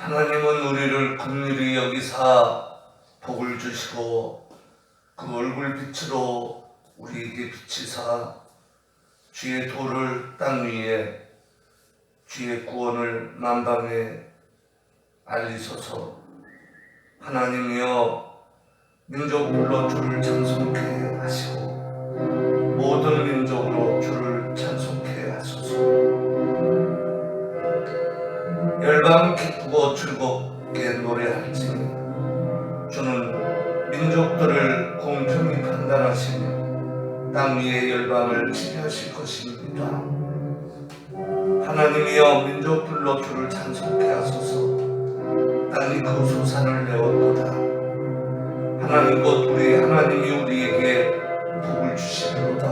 하나님은 우리를 긍휼히 여기사 복을 주시고 그 얼굴 빛으로 우리에게 비치사 주의 도를 땅 위에 주의 구원을 만방에 알리소서. 하나님이여 민족별로 주를 찬송케 하시고 모든 민족으로 주를 찬송케 하소서. 열방 기쁘고 즐겁게 노래할지니 주는 민족들을 공평히 판단하시며 땅 위의 열방을 지배하실 것입니다. 하나님이여 민족들로 주를 찬송케 하소서. 땅이 그 소산을 내었도다. 하나님 곧 우리 하나님이 우리에게 복을 주시리로다.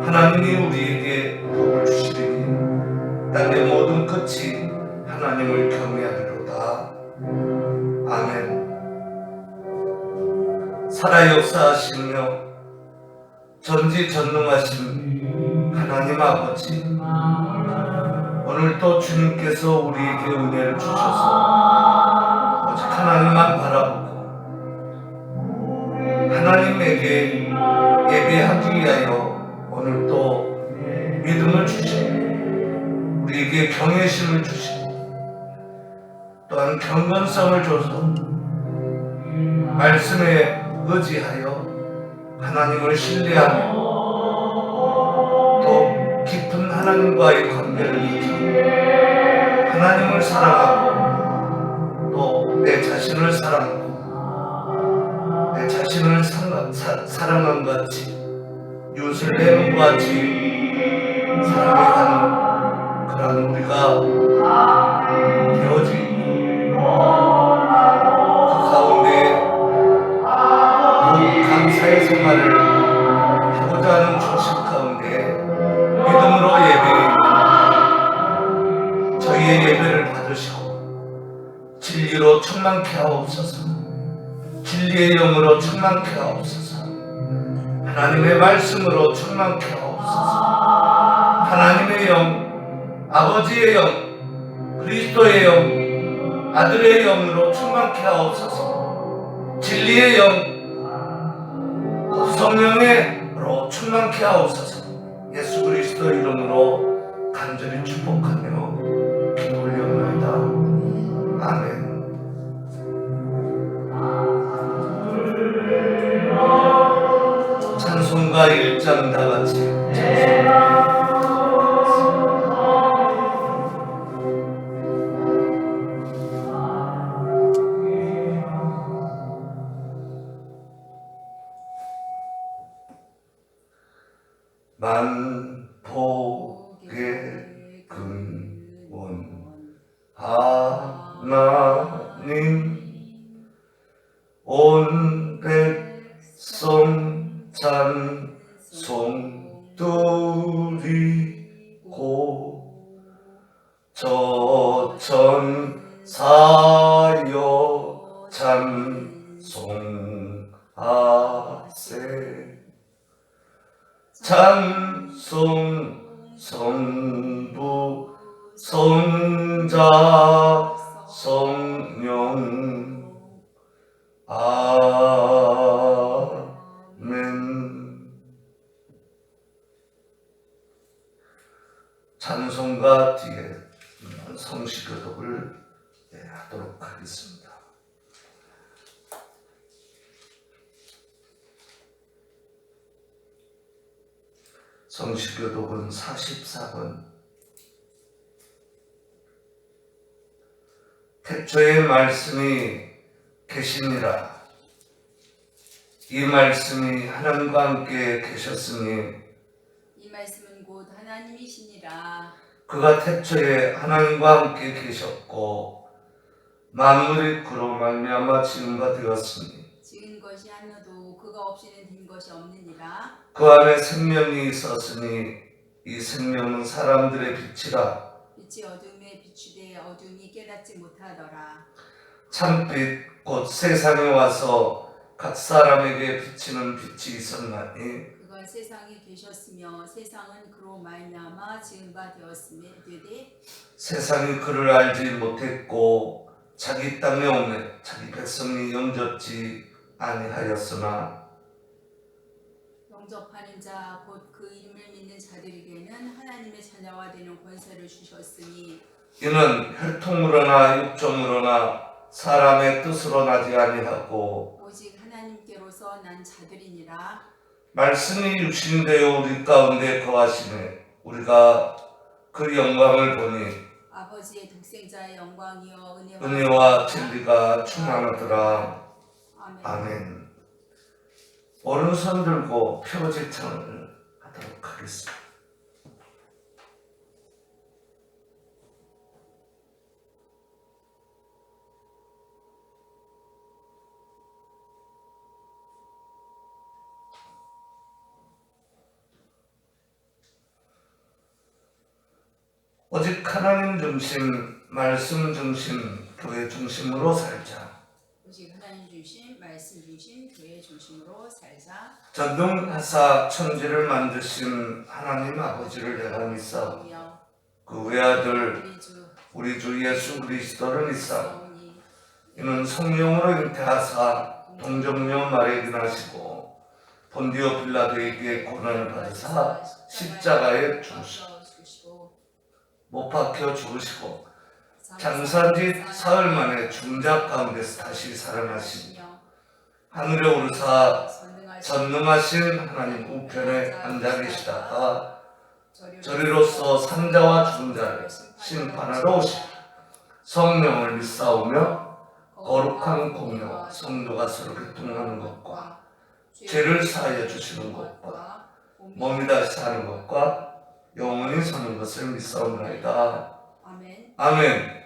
하나님이 우리에게 복을 주시리니 땅의 모든 끝이 하나님을 경외하리로다. 아멘. 살아 역사하시며 전지전능하신 하나님 아버지, 오늘도 주님께서 우리에게 은혜를 주셔서 오직 하나님만 바라보고 하나님에게 예배하기 위하여 오늘도 믿음을 주시고 우리에게 경외심을 주시고 또한 경건성을 줘서 말씀에 의지하여 하나님을 신뢰하며 또 깊은 하나님과의 관계를 맺어 하나님을 사랑하고 또 내 자신을 사랑하고 내 자신을 사랑한 같이 이웃을 내는 같이 사랑해가는 그런 우리가 되어지고 그 가운데 감사의 생활을 하고자 하는 중심 가운데 믿음으로 예배입니다. 저희의 예배를 받으시고 진리로 충만케 하옵소서. 진리의 영으로 충만케 하옵소서. 하나님의 말씀으로 충만케 하옵소서. 하나님의 영, 아버지의 영, 그리스도의 영, 아들의 영으로 충만케 하옵소서. 진리의 영, 성령으로 충만케 하옵소서. 예수 그리스도 이름으로 간절히 축복하며 기도 올려옵나이다. 아멘. 찬송가 1장 다같이 만복의 근원 하나님 온 백성 찬송 드리고 저천사여 찬송하세. 찬송 성부 성자 성령 아멘. 찬송가 뒤에 성시교독을 하도록 하겠습니다. 성시교독은 44번. 태초에 말씀이 계시니라. 이 말씀이 하나님과 함께 계셨으니 이 말씀은 곧 하나님이시니라. 그가 태초에 하나님과 함께 계셨고 만물이 그로 말미암아 지음바 되었으니 지은 것이 하나도 그가 없이는 된 것이 없느니라. 그 안에 생명이 있었으니 이 생명은 사람들의 빛이라. 빛이 어둠에 비추되 어둠이 깨닫지 못하더라. 참빛 곧 세상에 와서 각 사람에게 비치는 빛이 있었나니 그가 그가 세상에 계셨으며 세상은 그로 말미암아 지은 바 되었음에 되되 세상이 그를 알지 못했고 자기 땅에 오매 자기 백성이 영접지 아니하였으나 영접하는 자 곧 그 이름을 믿는 자들에게는 하나님의 자녀가 되는 권세를 주셨으니 이는 혈통으로나 육정으로나 사람의 뜻으로 나지 아니하고 오직 하나님께로서 난 자들이니라. 말씀이 육신되어 우리 가운데 거하시네 우리가 그 영광을 보니 아버지의 독생자의 영광이여 은혜와 진리가 충만하더라. 아멘. 아멘. 오른손 들고 표제창을 하도록 하겠습니다. 오직 하나님 중심, 말씀 중심, 교회 중심으로 살자. 오직 하나님 중심, 말씀 중심, 교회 중심으로 살자. 전능하사 천지를 만드신 하나님 아버지를 내가 믿사오니 그 외아들 우리 주 예수 그리스도를 믿사오니 이는 성령으로 잉태하사 동정녀 마리아에게 나시고 본디오 빌라도에게 고난을 받으사 십자가에 죽으시고 못 박혀 죽으시고 장사한 지 사흘 만에 죽은 자 가운데서 다시 살아나시니 하늘에 오르사 전능하신 하나님 우편에 앉아 계시다가 저리로서 산자와 죽은 자를 심판하러 오시고 성령을 믿사오며 거룩한 공유와 성도가 서로 교통하는 것과 죄를 사하여 주시는 것과 몸이 다시 사는 것과 영원히 사는 것을 믿사옵나이다. 아멘. 아멘.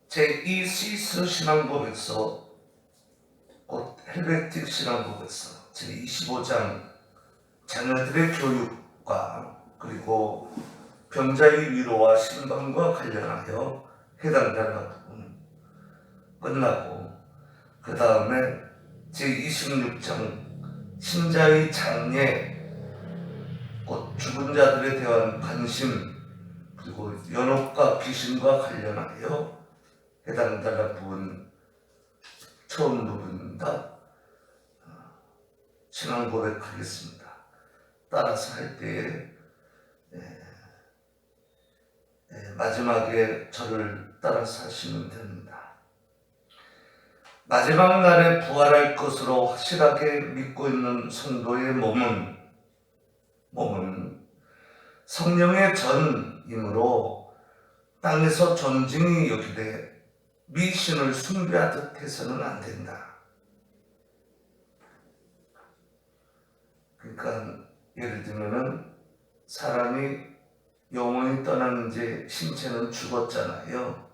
제2시스 신앙고백서 곧 헬베틱 신앙고백서 제25장 자녀들의 교육과 그리고 병자의 위로와 신방과 관련하여 해당되는 부분 끝나고 그 다음에 제26장 신자의 장례 곧 죽은 자들에 대한 관심 그리고 연옥과 귀신과 관련하여 해당되는 부분 처음 부분입니다. 신앙 고백하겠습니다. 따라서 할 때에 마지막에 저를 따라서 하시면 됩니다. 마지막 날에 부활할 것으로 확실하게 믿고 있는 성도의 몸은 성령의 전이므로 땅에서 존중이 여기되 미신을 숭배하듯 해서는 안 된다. 그러니까 예를 들면은 사람이 영혼이 떠나는 이제 신체는 죽었잖아요.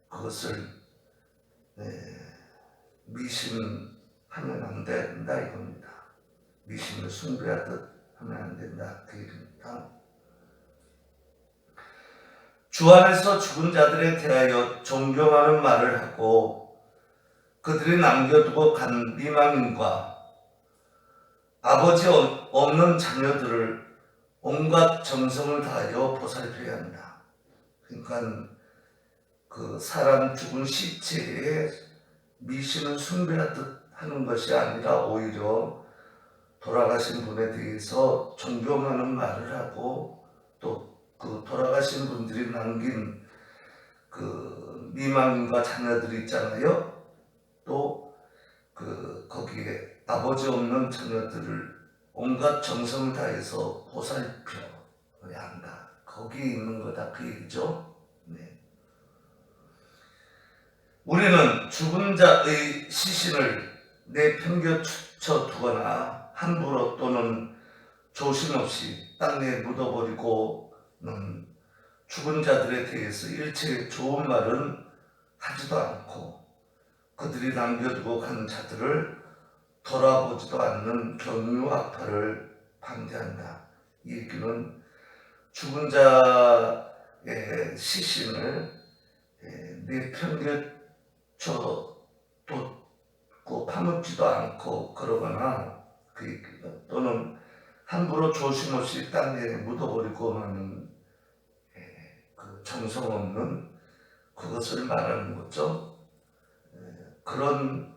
그것을 미신하면 안 된다 이겁니다. 미신을 숭배하듯 하면 안 된다 그 얘기입니다. 주 안에서 죽은 자들에 대하여 존경하는 말을 하고 그들이 남겨두고 간 미망인과 아버지 없는 자녀들을 온갖 정성을 다하여 보살펴야 한다. 그러니까 그 사람 죽은 시체에 미신을 숭배하듯 하는 것이 아니라 오히려 돌아가신 분에 대해서 존경하는 말을 하고 또 그 돌아가신 분들이 남긴 그 미망인과 자녀들이 있잖아요. 또 그 거기에 아버지 없는 자녀들을 온갖 정성을 다해서 보살펴야 한다. 거기에 있는 거다 그 얘기죠. 네. 우리는 죽은 자의 시신을 내팽개쳐 두거나 함부로 또는 조심 없이 땅에 묻어버리고 죽은 자들에 대해서 일체 좋은 말은 하지도 않고 그들이 남겨두고 간 자들을 돌아보지도 않는 경유학파를 반대한다. 이 얘기는 죽은 자의 시신을 내팽개쳐 돋고 파묻지도 않고 그러거나 또는 함부로 조심없이 땅에 묻어버리고 하는 그 정성 없는 그것을 말하는 거죠. 그런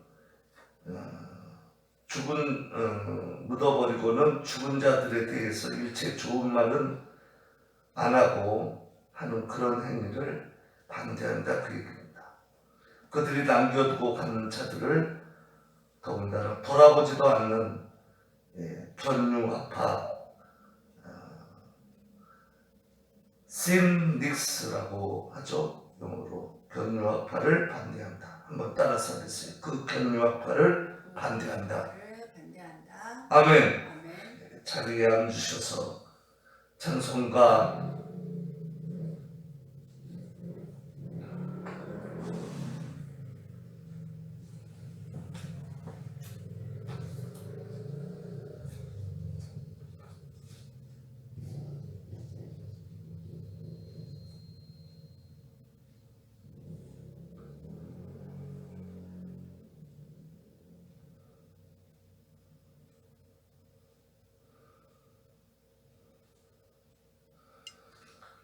묻어버리고는 죽은 자들에 대해서 일체 좋은 말은 안 하고 하는 그런 행위를 반대한다 그 얘기입니다. 그들이 남겨두고 가는 자들을 더군다나 돌아보지도 않는 견유학파 심닉스라고 하죠. 영어로 견유학파를 반대한다. 한번 따라서 하겠습니다. 그 견유학파를 반대한다. 아멘. 아멘. 자리에 앉으셔서 찬송가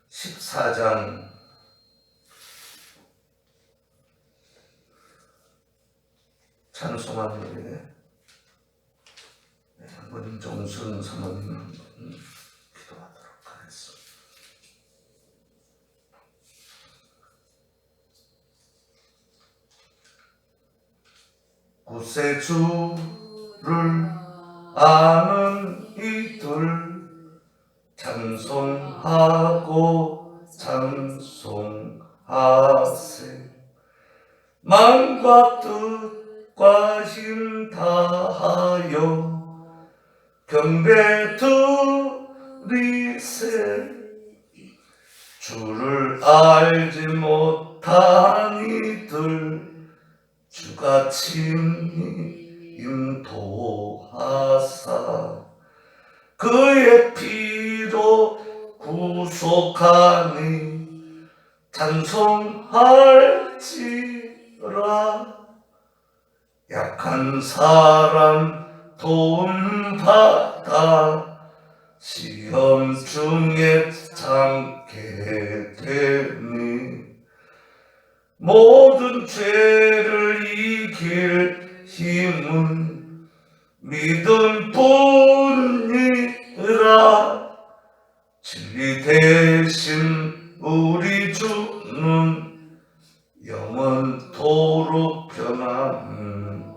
14장 찬송한 노래 한번 정순 사모님 한번 기도하도록 하겠습니다. 구세주를 아는 이들 찬송하고 찬송하세. 마음과 뜻과 힘 다하여 경배 드리세. 주를 알지 못한 이들 주가 친히 인도하사 그의 피로 구속하니 찬송할지라. 약한 사람 도움받아 시험 중에 참게 되니 모든 죄를 이길 힘은 믿음뿐이라. 진리 대신 우리 주는 영원토록 변함없네.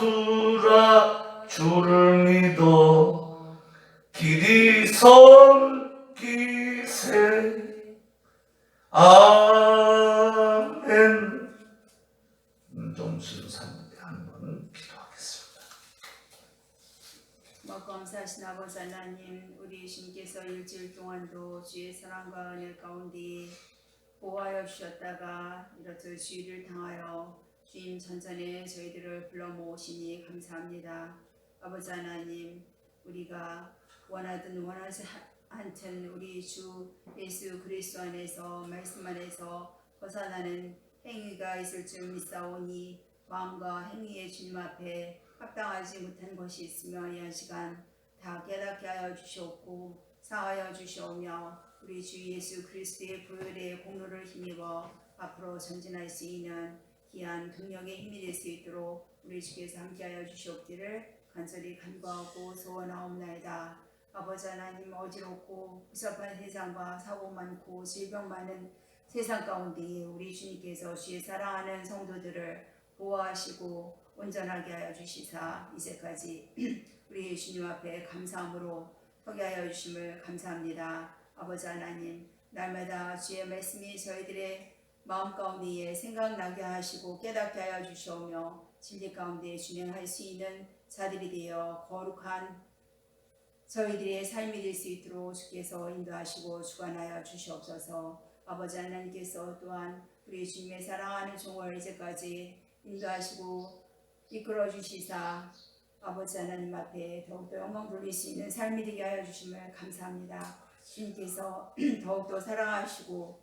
성도들아 주를 믿어 길이 섬기세. 아멘. 정순 사모님 한번 기도하겠습니다. 감사하신 아버지 하나님, 우리 주님께서 일주일 동안도 주의 사랑과 은혜 가운데 보호하여 주셨다가 이렇듯 주의를 당하여 주님 전전에 저희들을 불러 모으시니 감사합니다. 아버지 하나님, 우리가 원하든 원하지 않든 우리 주 예수 그리스도 안에서 말씀 안에서 벗어나는 행위가 있을 줄 믿사오니 마음과 행위의 주님 앞에 합당하지 못한 것이 있으며 이 한 시간 다 깨닫게 하여 주시옵고 사하여 주시오며 우리 주 예수 그리스도의 보혈의 공로를 힘입어 앞으로 전진할 수 있는 귀한 동력의 힘이 될 수 있도록 우리 주께서 함께하여 주시옵기를 간절히 간구하고 소원하옵나이다. 아버지 하나님, 어지럽고 부섭한 세상과 사고 많고 질병 많은 세상 가운데 우리 주님께서 주의 사랑하는 성도들을 보호하시고 온전하게 하여 주시사 이제까지 우리 주님 앞에 감사함으로 서게 하여 주심을 감사합니다. 아버지 하나님, 날마다 주의 말씀이 저희들의 마음 가운데에 생각나게 하시고 깨닫게 하여 주시오며 진리 가운데 준행할 수 있는 자들이 되어 거룩한 저희들의 삶이 될 수 있도록 주께서 인도하시고 주관하여 주시옵소서. 아버지 하나님께서 또한 우리 주님의 사랑하는 종을 이제까지 인도하시고 이끌어 주시사 아버지 하나님 앞에 더욱더 영광 돌릴 수 있는 삶이 되게 하여 주심을 감사합니다. 주님께서 더욱더 사랑하시고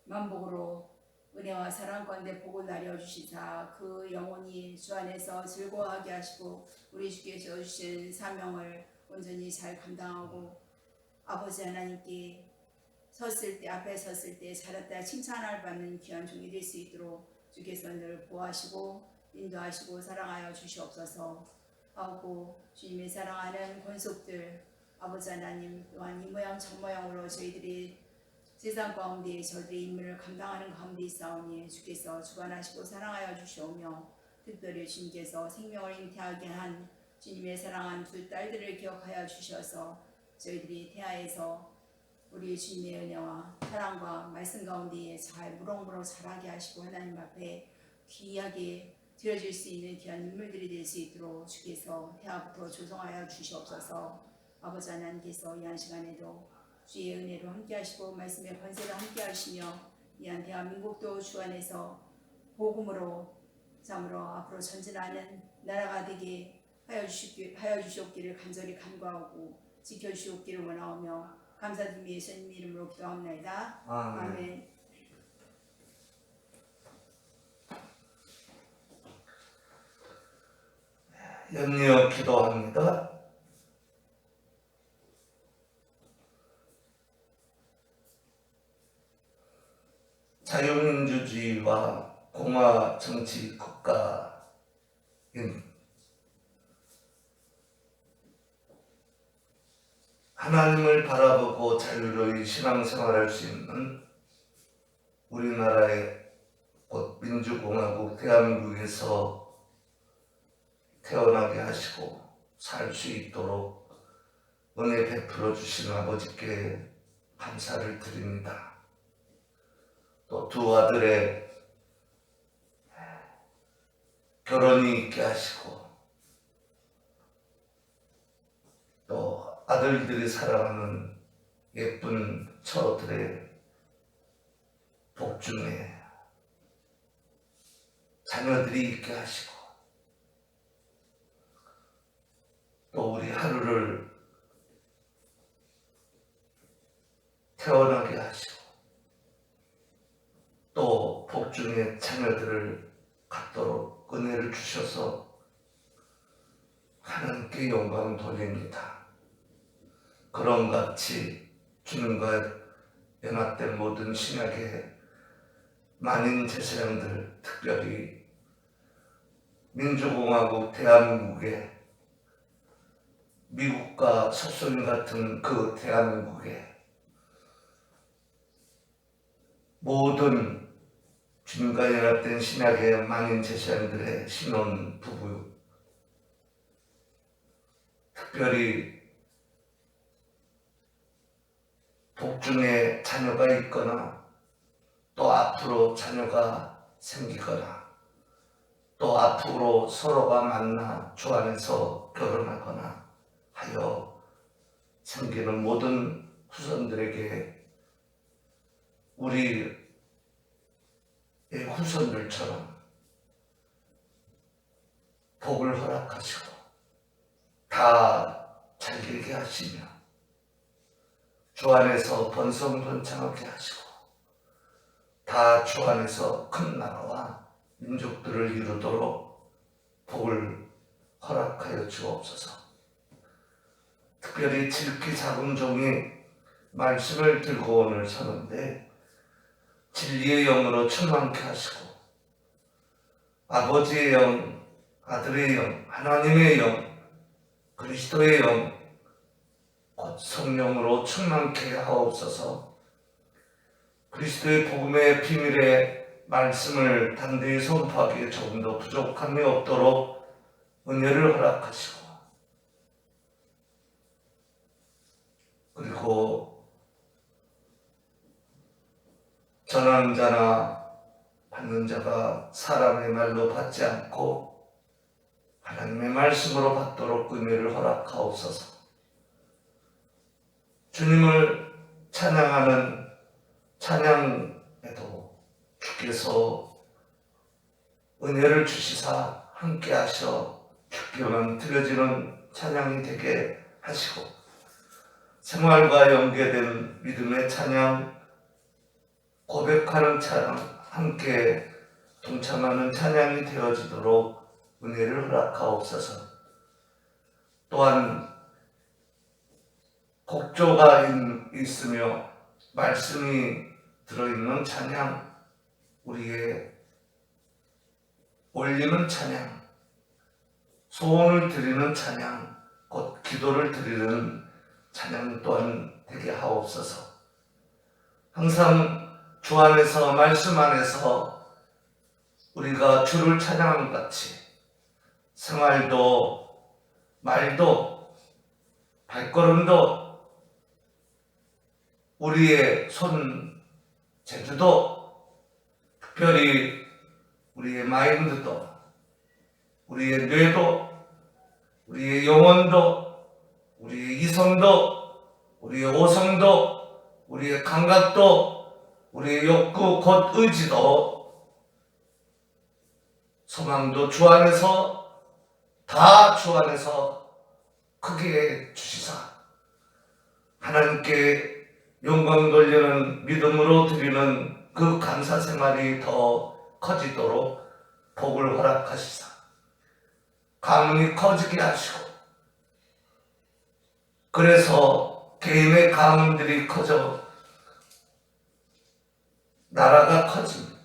만복으로 은혜와 사랑 가운데 복을 나려 주시사 그 영혼이 주 안에서 즐거워하게 하시고 우리 주께서 주신 사명을 온전히 잘 감당하고 아버지 하나님께 앞에 섰을 때 잘했다 칭찬을 받는 귀한 종이 될 수 있도록 주께서 늘 보호하시고 인도하시고 사랑하여 주시옵소서. 하고 주님의 사랑하는 권속들 아버지 하나님 또한 이 모양 저 모양으로 저희들이 세상 가운데 저들의 임무를 감당하는 가운데 있사오니 주께서 주관하시고 사랑하여 주시오며 특별히 주님께서 생명을 잉태하게 한 주님의 사랑한 두 딸들을 기억하여 주셔서 저희들이 태아에서 우리 주님의 은혜와 사랑과 말씀 가운데 잘 무럭무럭 자라게 하시고 하나님 앞에 귀하게 드려질 수 있는 귀한 인물들이 될 수 있도록 주께서 태아부터 조성하여 주시옵소서. 아버지 하나님께서 이 한 시간에도 주의 은혜로 함께하시고 말씀의 권세로 함께하시며 이 한 대한민국도 주 안에서 복음으로 참으로 앞으로 전진하는 나라가 되게 하여 주시옵기를 간절히 간구하고 지켜주시옵기를 원하오며 감사드리며 예수님 이름으로 기도합니다. 아멘. 염려 기도합니다. 자유민주주의와 공화 정치 국가인 하나님을 바라보고 자유로이 신앙생활할 수 있는 우리나라의 곧 민주공화국 대한민국에서 태어나게 하시고 살 수 있도록 은혜 베풀어 주신 아버지께 감사를 드립니다. 또 두 아들의 결혼이 있게 하시고 또 아들들이 사랑하는 예쁜 처들의 복중에 자녀들이 있게 하시고 또 우리 하루를 태어나게 하시고 또 복중의 자녀들을 갖도록 은혜를 주셔서 하나님께 영광 돌립니다. 그런 같이 주님과 연합된 모든 신약의 만인 제사장들, 특별히 민주공화국 대한민국의 미국과 소련 같은 그 대한민국의 모든 주님과 연합된 신약의 만인 제사장들의 신혼 부부, 특별히 복중에 자녀가 있거나 또 앞으로 자녀가 생기거나 또 앞으로 서로가 만나 주 안에서 결혼하거나 하여 생기는 모든 후손들에게 우리의 후손들처럼 복을 허락하시고 다 잘 되게 하시며 주 안에서 번성번창하게 하시고 다 주 안에서 큰 나라와 민족들을 이루도록 복을 허락하여 주옵소서. 특별히 질기 작은 종이 말씀을 들고 오늘 서는데 진리의 영으로 충만케 하시고 아버지의 영, 아들의 영, 하나님의 영, 그리스도의 영, 곧 성령으로 충만케 하옵소서. 그리스도의 복음의 비밀의 말씀을 단대히 선포하기에 조금 더 부족함이 없도록 은혜를 허락하시고 그리고 전하는 자나 받는 자가 사람의 말로 받지 않고 하나님의 말씀으로 받도록 은혜를 허락하옵소서. 주님을 찬양하는 찬양에도 주께서 생활과 연계된 믿음의 찬양, 고백하는 찬양, 함께 동참하는 찬양이 되어지도록 은혜를 허락하옵소서. 또한 곡조가 있으며 말씀이 들어있는 찬양, 우리의 올리는 찬양, 소원을 드리는 찬양, 곧 기도를 드리는 찬양 또한 되게 하옵소서. 항상 주 안에서, 말씀 안에서 우리가 주를 찬양한 같이 생활도, 말도, 발걸음도, 우리의 손 제주도, 특별히 우리의 마인드도, 우리의 뇌도, 우리의 영혼도, 우리의 이성도, 우리의 오성도, 우리의 감각도, 우리의 욕구 곧 의지도, 소망도 주 안에서, 다 주 안에서 크게 주시사 하나님께 영광 돌리는 믿음으로 드리는 그 감사 생활이 더 커지도록 복을 허락하시사 가문이 커지게 하시고, 그래서 개인의 가문들이 커져 나라가 커지고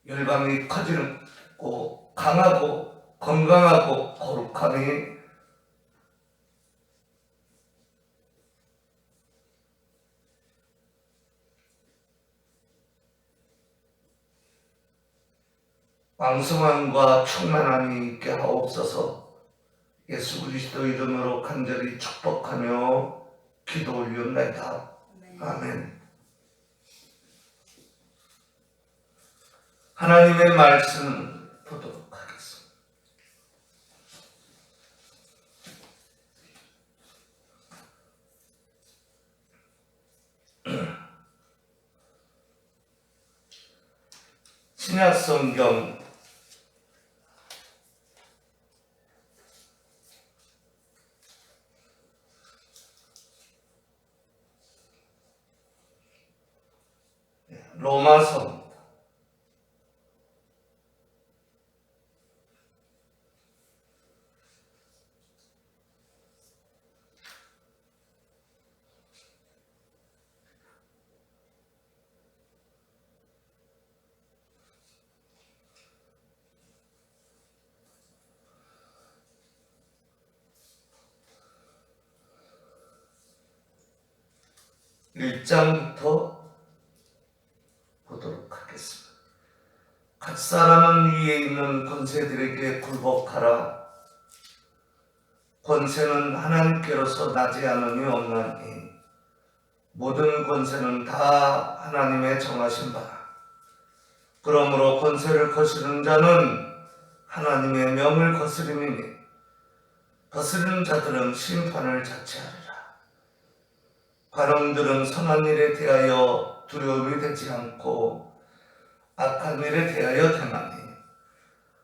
열방이 커지고 강하고 건강하고 거룩함이 왕성함과 충만함이 있게 하옵소서. 예수 그리스도 이름으로 간절히 축복하며 기도 올리옵나이다. 아멘. 하나님의 말씀 보도록 하겠습니다. 신약 성경 로마서 1장부터 보도록 하겠습니다. 각 사람은 위에 있는 권세들에게 굴복하라. 권세는 하나님께로서 나지 않음이 없나니 모든 권세는 다 하나님의 정하신 바라. 그러므로 권세를 거스르는 자는 하나님의 명을 거스림이니 거스르는 자들은 심판을 자체하리라. 관원들은 선한 일에 대하여 두려움이 되지 않고 악한 일에 대하여 당하니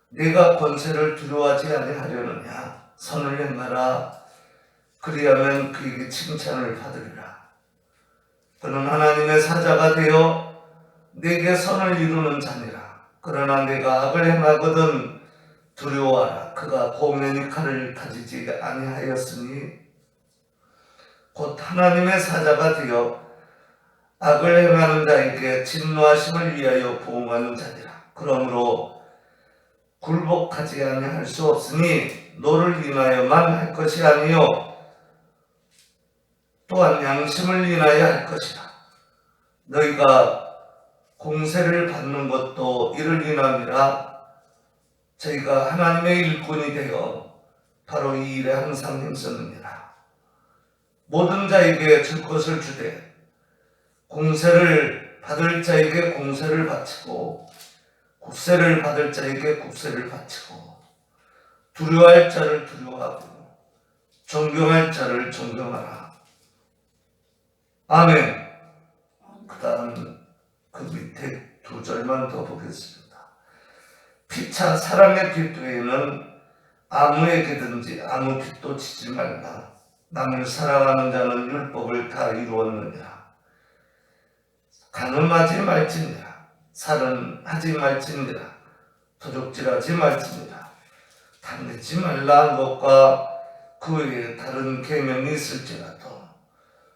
네가 권세를 두려워하지 아니하려느냐. 선을 행하라. 그리하면 그에게 칭찬을 받으리라. 그는 하나님의 사자가 되어 네게 선을 이루는 자니라. 그러나 네가 악을 행하거든 두려워하라. 그가 공연히 칼을 가지지 아니하였으니 곧 하나님의 사자가 되어 악을 행하는 자에게 진노하심을 위하여 보응하는 자니라. 그러므로 굴복하지 아니할 수 없으니 너를 인하여만 할 것이 아니요 또한 양심을 인하여 할 것이라. 너희가 공세를 받는 것도 이를 인함이라. 저희가 하나님의 일꾼이 되어 바로 이 일에 항상 힘썼느니라. 모든 자에게 줄 것을 주되 공세를 받을 자에게 공세를 바치고 국세를 받을 자에게 국세를 바치고 두려워할 자를 두려워하고 존경할 자를 존경하라. 아멘. 그 다음 그 밑에 2절만 더 보겠습니다. 피차 사랑의 빛 외에는 아무에게든지 아무 빛도 지지 말라. 남을 사랑하는 자는 율법을 다 이루었느니라. 간음하지 말지니라. 살인하지 말지니라. 도적질하지 말지니라. 탐내지 말라 한 것과 그 외에 다른 계명이 있을지라도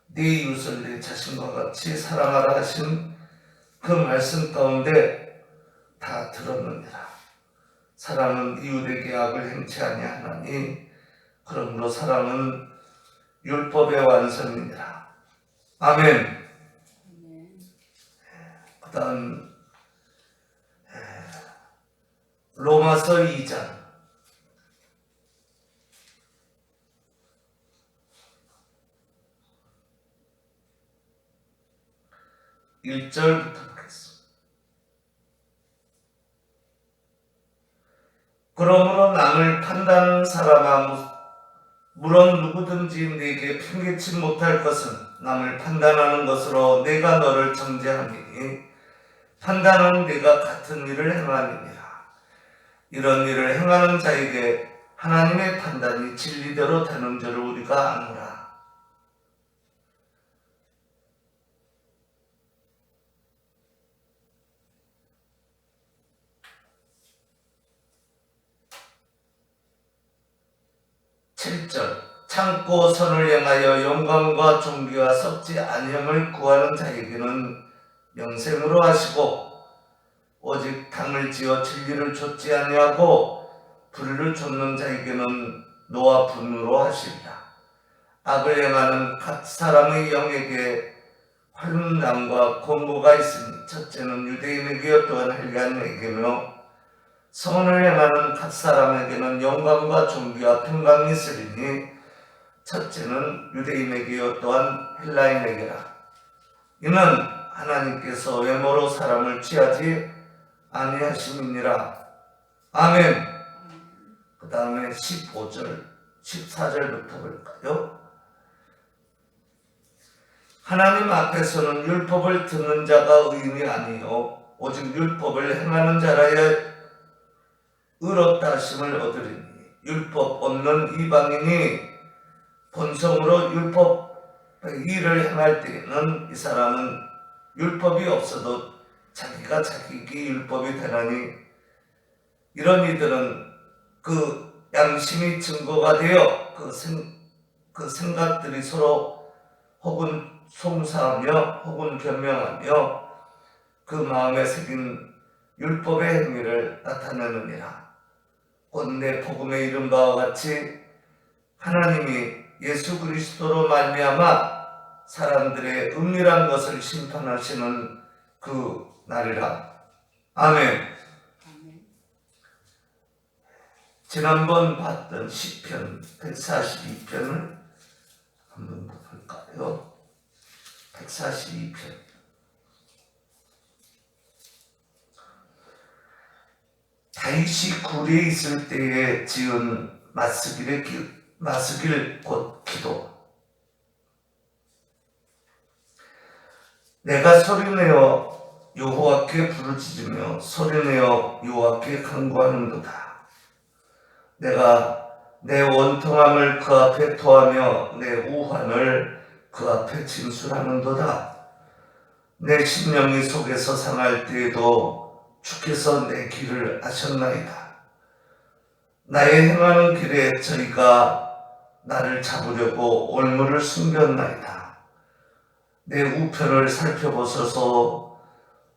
네 이웃을 내 자신과 같이 사랑하라 하신 그 말씀 가운데 다 들었느니라. 사랑은 이웃에게 악을 행치 아니하나니 그러므로 사랑은 율법의 완성이니라. 아멘. 그 다음 로마서 2장 1절부터 보겠습니다. 그러므로 남을 판단하는 사람아 물론 누구든지 내게 핑계치 못할 것은 남을 판단하는 것으로 내가 너를 정죄하니 판단은 내가 같은 일을 행하느니라. 이런 일을 행하는 자에게 하나님의 판단이 진리대로 되는 줄을 우리가 아노라. 참고 선을 행하여 영광과 존귀와 썩지 아니함을 구하는 자에게는 영생으로 하시고 오직 당을 지어 진리를 좇지 아니하고 불의를 좇는 자에게는 노와 분노로 하시리라. 악을 행하는 각 사람의 영에게 환난과 공고가 있으니 첫째는 유대인에게 또한 헬리안에게며 선을 행하는 각 사람에게는 영광과 존귀와 평강이 있으리니 첫째는 유대인에게요 또한 헬라인에게라. 이는 하나님께서 외모로 사람을 취하지 아니하심이니라. 아멘. 그 다음에 15절 14절부터 볼까요? 하나님 앞에서는 율법을 듣는 자가 의인이 아니요 오직 율법을 행하는 자라야 의롭다 하심을 얻으리니 율법 없는 이방인이 본성으로 율법의 일을 행할 때에는 이 사람은 율법이 없어도 자기가 자기에게 율법이 되나니 이런 이들은 그 양심이 증거가 되어 그 생각들이 서로 혹은 송사하며 혹은 변명하며 그 마음에 새긴 율법의 행위를 나타내느니라. 곧 내 복음에 이른 바와 같이 하나님이 예수 그리스도로 말미암아 사람들의 은밀한 것을 심판하시는 그 날이라. 아멘. 지난번 봤던 시편 142편을 한번 더 볼까요? 142편. 다윗이 굴에 있을 때에 지은 마스길 곧 기도. 내가 소리내어 여호와께 부르짖으며 소리내어 여호와께 간구하는도다. 내가 내 원통함을 그 앞에 토하며 내 우환을 그 앞에 진술하는도다. 내 심령이 속에서 상할 때에도 주께서 내 길을 아셨나이다. 나의 행하는 길에 저희가 나를 잡으려고 올무를 숨겼나이다. 내 우편을 살펴보소서.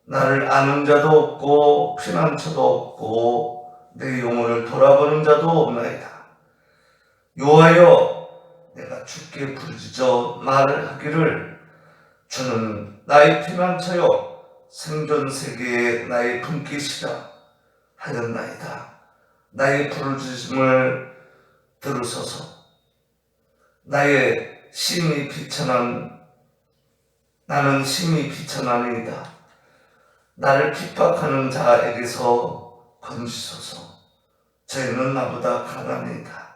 나를 아는 자도 없고 피난처도 없고 내 영혼을 돌아보는 자도 없나이다. 여호와여, 내가 주께 부르짖어 말을 하기를 주는 나의 피난처요 생존 세계에 나의 품깃이라 하였나이다. 나의 부르짖음을 들으소서. 나는 심히 비천하니이다. 나를 핍박하는 자에게서 건지소서. 저희는 나보다 강하니이다.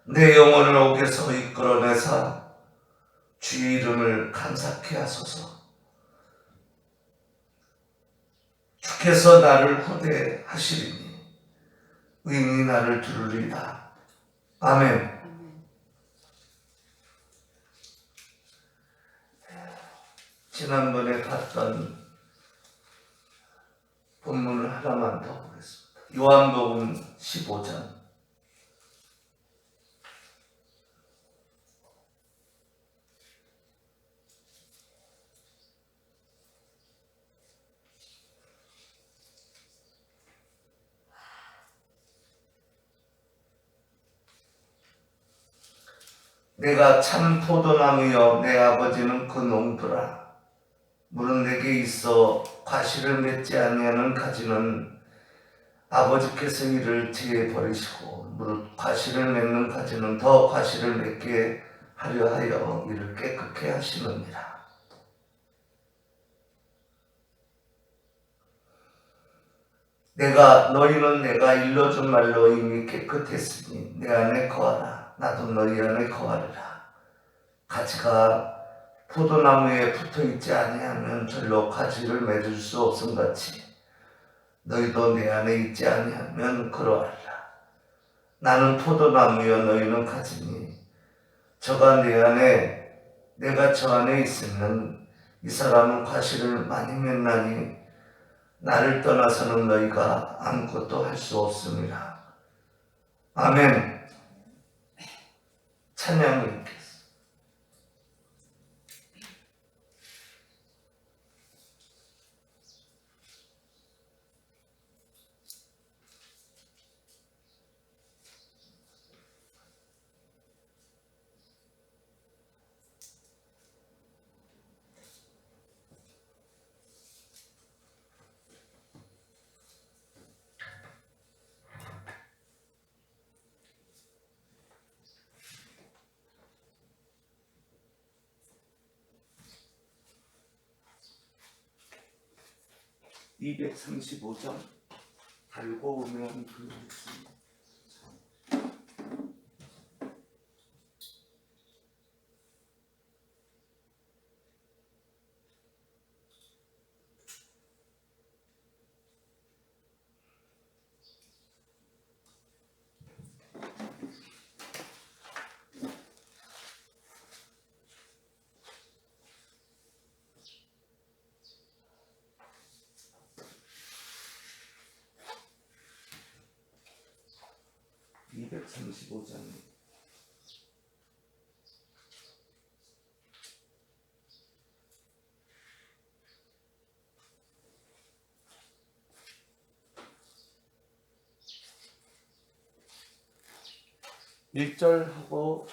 내 영혼을 옥에서 이끌어내사 주의 이름을 감사케 하소서. 주께서 나를 후대하시리니 의인이 나를 두르리이다. 아멘. 지난번에 봤던 본문을 하나만 더 보겠습니다. 요한복음 15장. 내가 참 포도나무여 내 아버지는 그 농부라. 물은 내게 있어 과실을 맺지 아니하는 가지는 아버지께서 이를 제해 버리시고 무릇 과실을 맺는 가지는 더 과실을 맺게 하려 하여 이를 깨끗게 하시느니라. 너희는 내가 일러준 말로 이미 깨끗했으니 내 안에 거하라. 나도 너희 안에 거하리라. 가지가 포도나무에 붙어있지 아니하면 절로 가지를 맺을 수 없음같이 너희도 내 안에 있지 아니하면 그러하리라. 나는 포도나무여 너희는 가지니 저가 내 안에 내가 저 안에 있으면 이 사람은 과실을 많이 맺나니 나를 떠나서는 너희가 아무것도 할 수 없음이라. 아멘. 찬양을 읽겠습니다. (235장) 달고 오면 그렇습니다. (235장) 1절 하고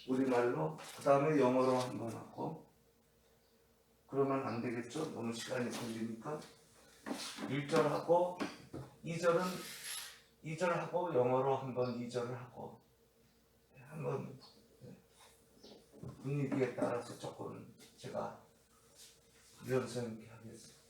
우리말로 그 다음에 영어로 한번 하고 그러면 안 되겠죠? 너무 시간이 걸리니까 1절 하고 2절 하고 영어로 한번 2절을 하고 한번 분위기에 따라서 조금 제가 연습 있게 하겠습니다.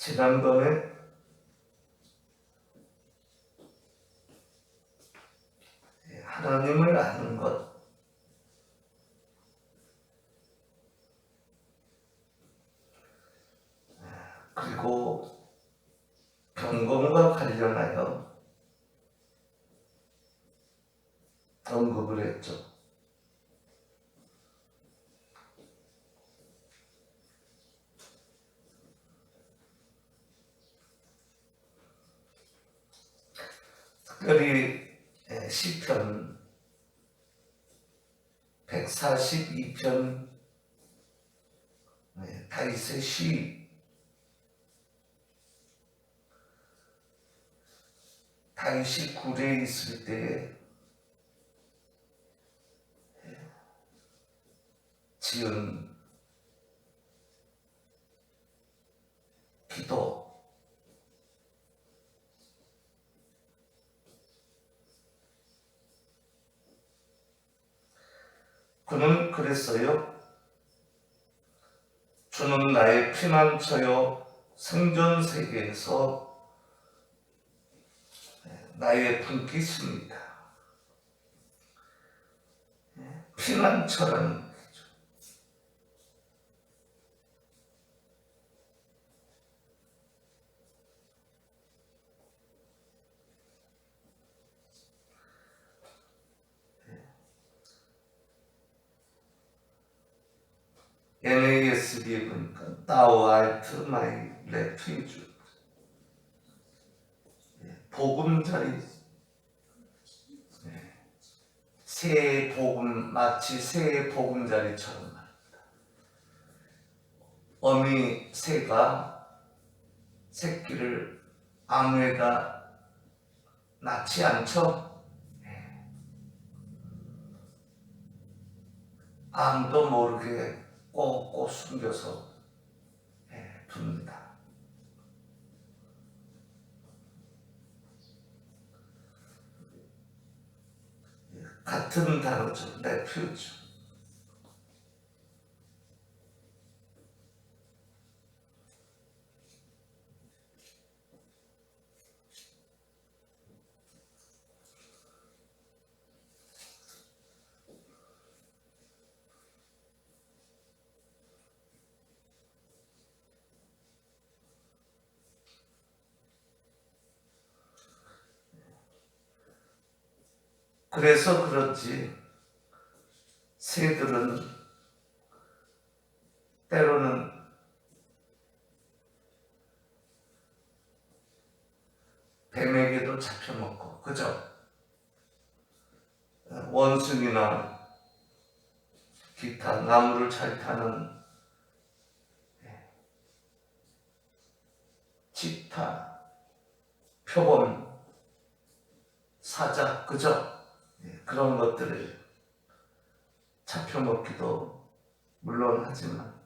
지난번에 하나님을 아는 것, 그리고 경건과 관련하여 언급을 했죠. 특별히 시편 142편 다윗의 시, 다윗이 굴에 있을 때에 지은 기도, 그는 그랬어요. 주는 나의 피난처요 생존 세계에서 나의 분깃입니다. 피난처라는 거죠. NASB에 보니까 Thou art my refuge, 보금자리, 새의 복음, 마치 새의 보금자리처럼 말입니다. 어미 새가 새끼를 아무에다 낳지 않죠. 아무도 모르게 꼭꼭 숨겨서 둡니다. 같은 단어죠. refuge. 그래서 그런지 새들은 때로는 뱀에게도 잡혀먹고, 그죠? 원숭이나 기타 나무를 잘 타는 치타, 표범, 사자, 그죠? 그런 것들을 잡혀먹기도 물론 하지만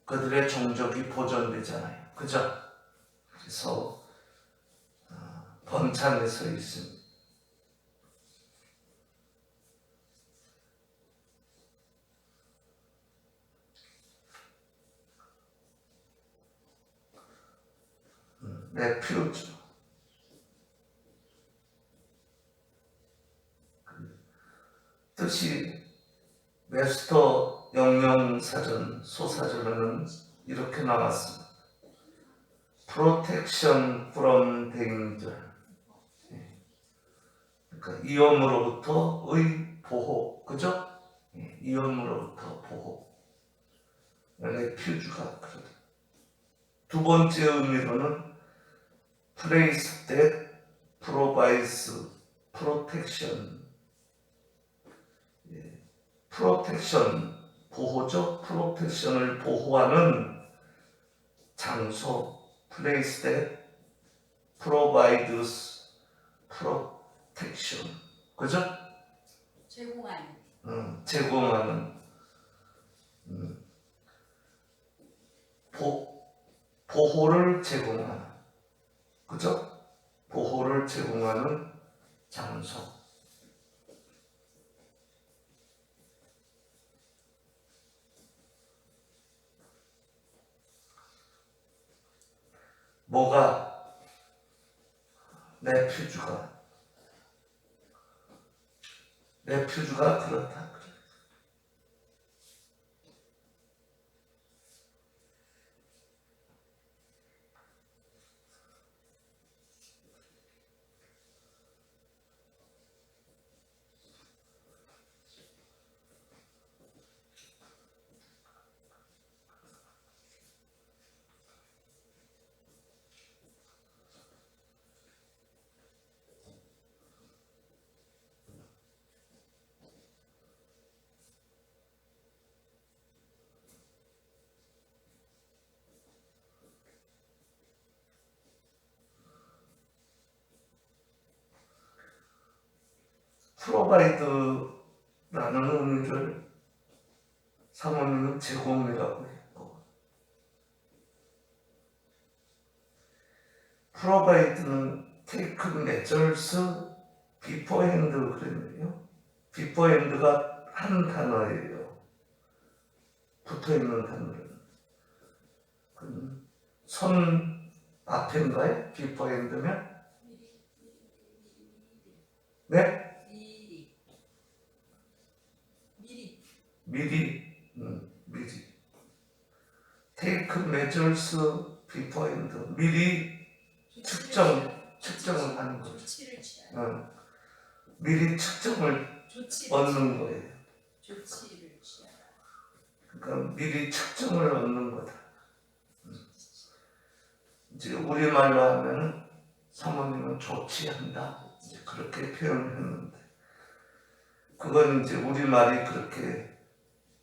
그들의 종족이 보존되잖아요. 그죠? 그래서 번창해 서 있습니다. refuge. 뜻이 웹스터 영영사전 소사전에는 이렇게 나왔습니다. Protection from danger. 그러니까 위험으로부터의 보호, 그죠? 위험으로부터 보호. refuge가 그러다. 두 번째 의미로는 place that provides protection. 프로텍션, 보호죠. 프로텍션을 보호하는 장소, place that provides protection. 그죠? 제공하는 보호를 제공하는, 그죠? 보호를 제공하는 장소. 뭐가 레퓨주가 그렇다. 프로바이드라는 의미를 사모님은 제공이라고 했고, 프로바이드는 테이크 메저스 비포핸드 그랬네요. 비포핸드가 한 단어예요. 붙어있는 단어는. 손 앞인가요? 비포핸드면? 네? 미리. 테이크 메저스 비포핸드. 미리 측정을 하는 거죠. 조치를 취하라. 미리 측정을 얻는 거예요. 조치를 취하라. 그러니까 미리 측정을 얻는 거다. 이제 우리말로 하면 사모님은 조치한다. 이제 그렇게 표현했는데, 그건 이제 우리말이 그렇게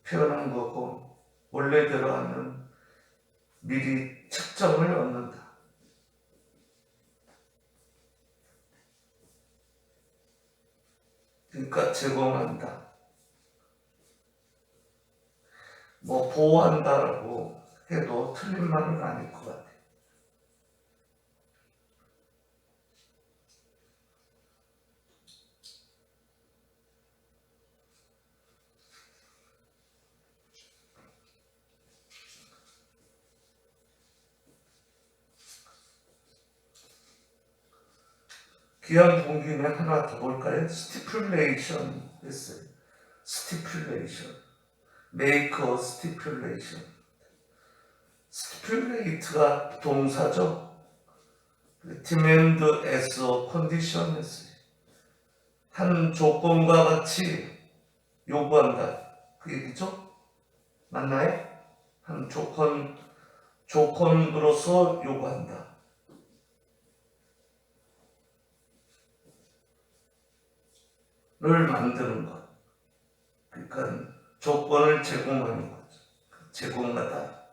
표현한 거고, 원래대로 하면 미리 측정을 얻는다. 그러니까 제공한다. 뭐 보호한다라고 해도 틀린 말은 아닐 것 같아요. 귀한 동기는 하나 더 볼까요? stipulation 했어요. stipulation. make a stipulation. stipulate가 동사죠. demand as a condition 했어요. 한 조건과 같이 요구한다. 그 얘기죠? 맞나요? 한 조건으로서 요구한다. 를 만드는 것. 그러니까 조건을 제공하는 거죠. 제공하다.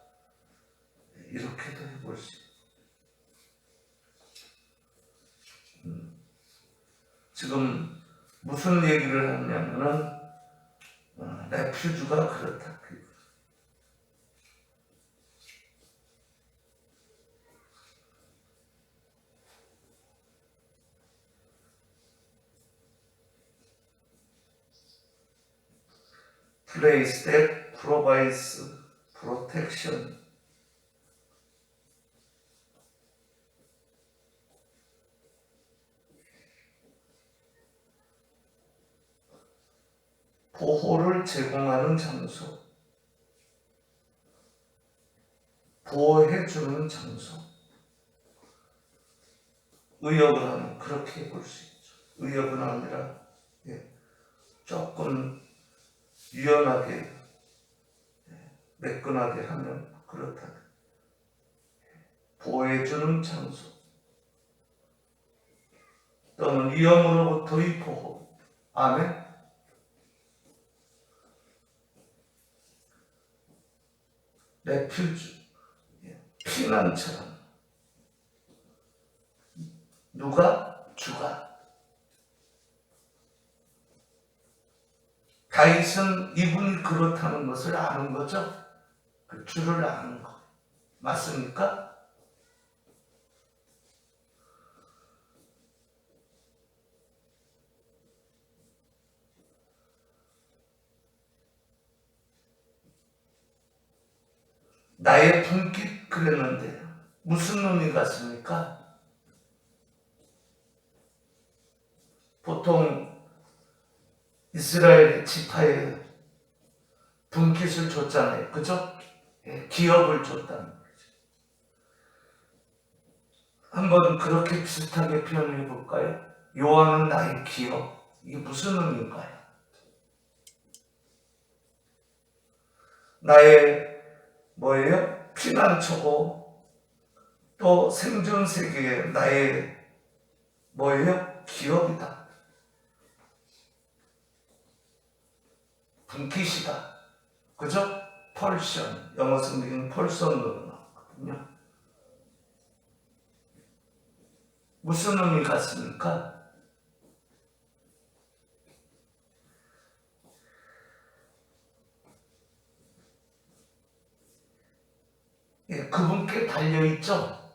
이렇게도 해볼 수 있어요. 지금 무슨 얘기를 하냐면은 레퓨주가 그렇다. place that provides protection. 보호를 제공하는 장소. 보호해주는 장소. 의역을 하면 그렇게 볼 수 있죠. 의역은 아니라 조금 유연하게 매끈하게 하면 그렇다. 보호해주는 장소 또는 위험으로부터의 보호. 아멘. 레퓨주, 피난처럼. 누가? 주가. 다윗은 이분이 그렇다는 것을 아는 거죠. 그 주를 아는 거. 맞습니까? 나의 분깃 그랬는데 무슨 눈이 같습니까? 보통 이스라엘 지파에 분깃을 줬잖아요. 그죠? 예, 기업을 줬다는 거죠. 한번 그렇게 비슷하게 표현해 볼까요? 요한은 나의 기업. 이게 무슨 의미인가요? 나의 뭐예요? 피난처고 또 생존 세계에 나의 뭐예요? 기업이다. 분깃이다. 그죠? 펄션. 영어 성경은 펄션으로 나왔거든요. 무슨 의미 같습니까? 예, 그분께 달려있죠?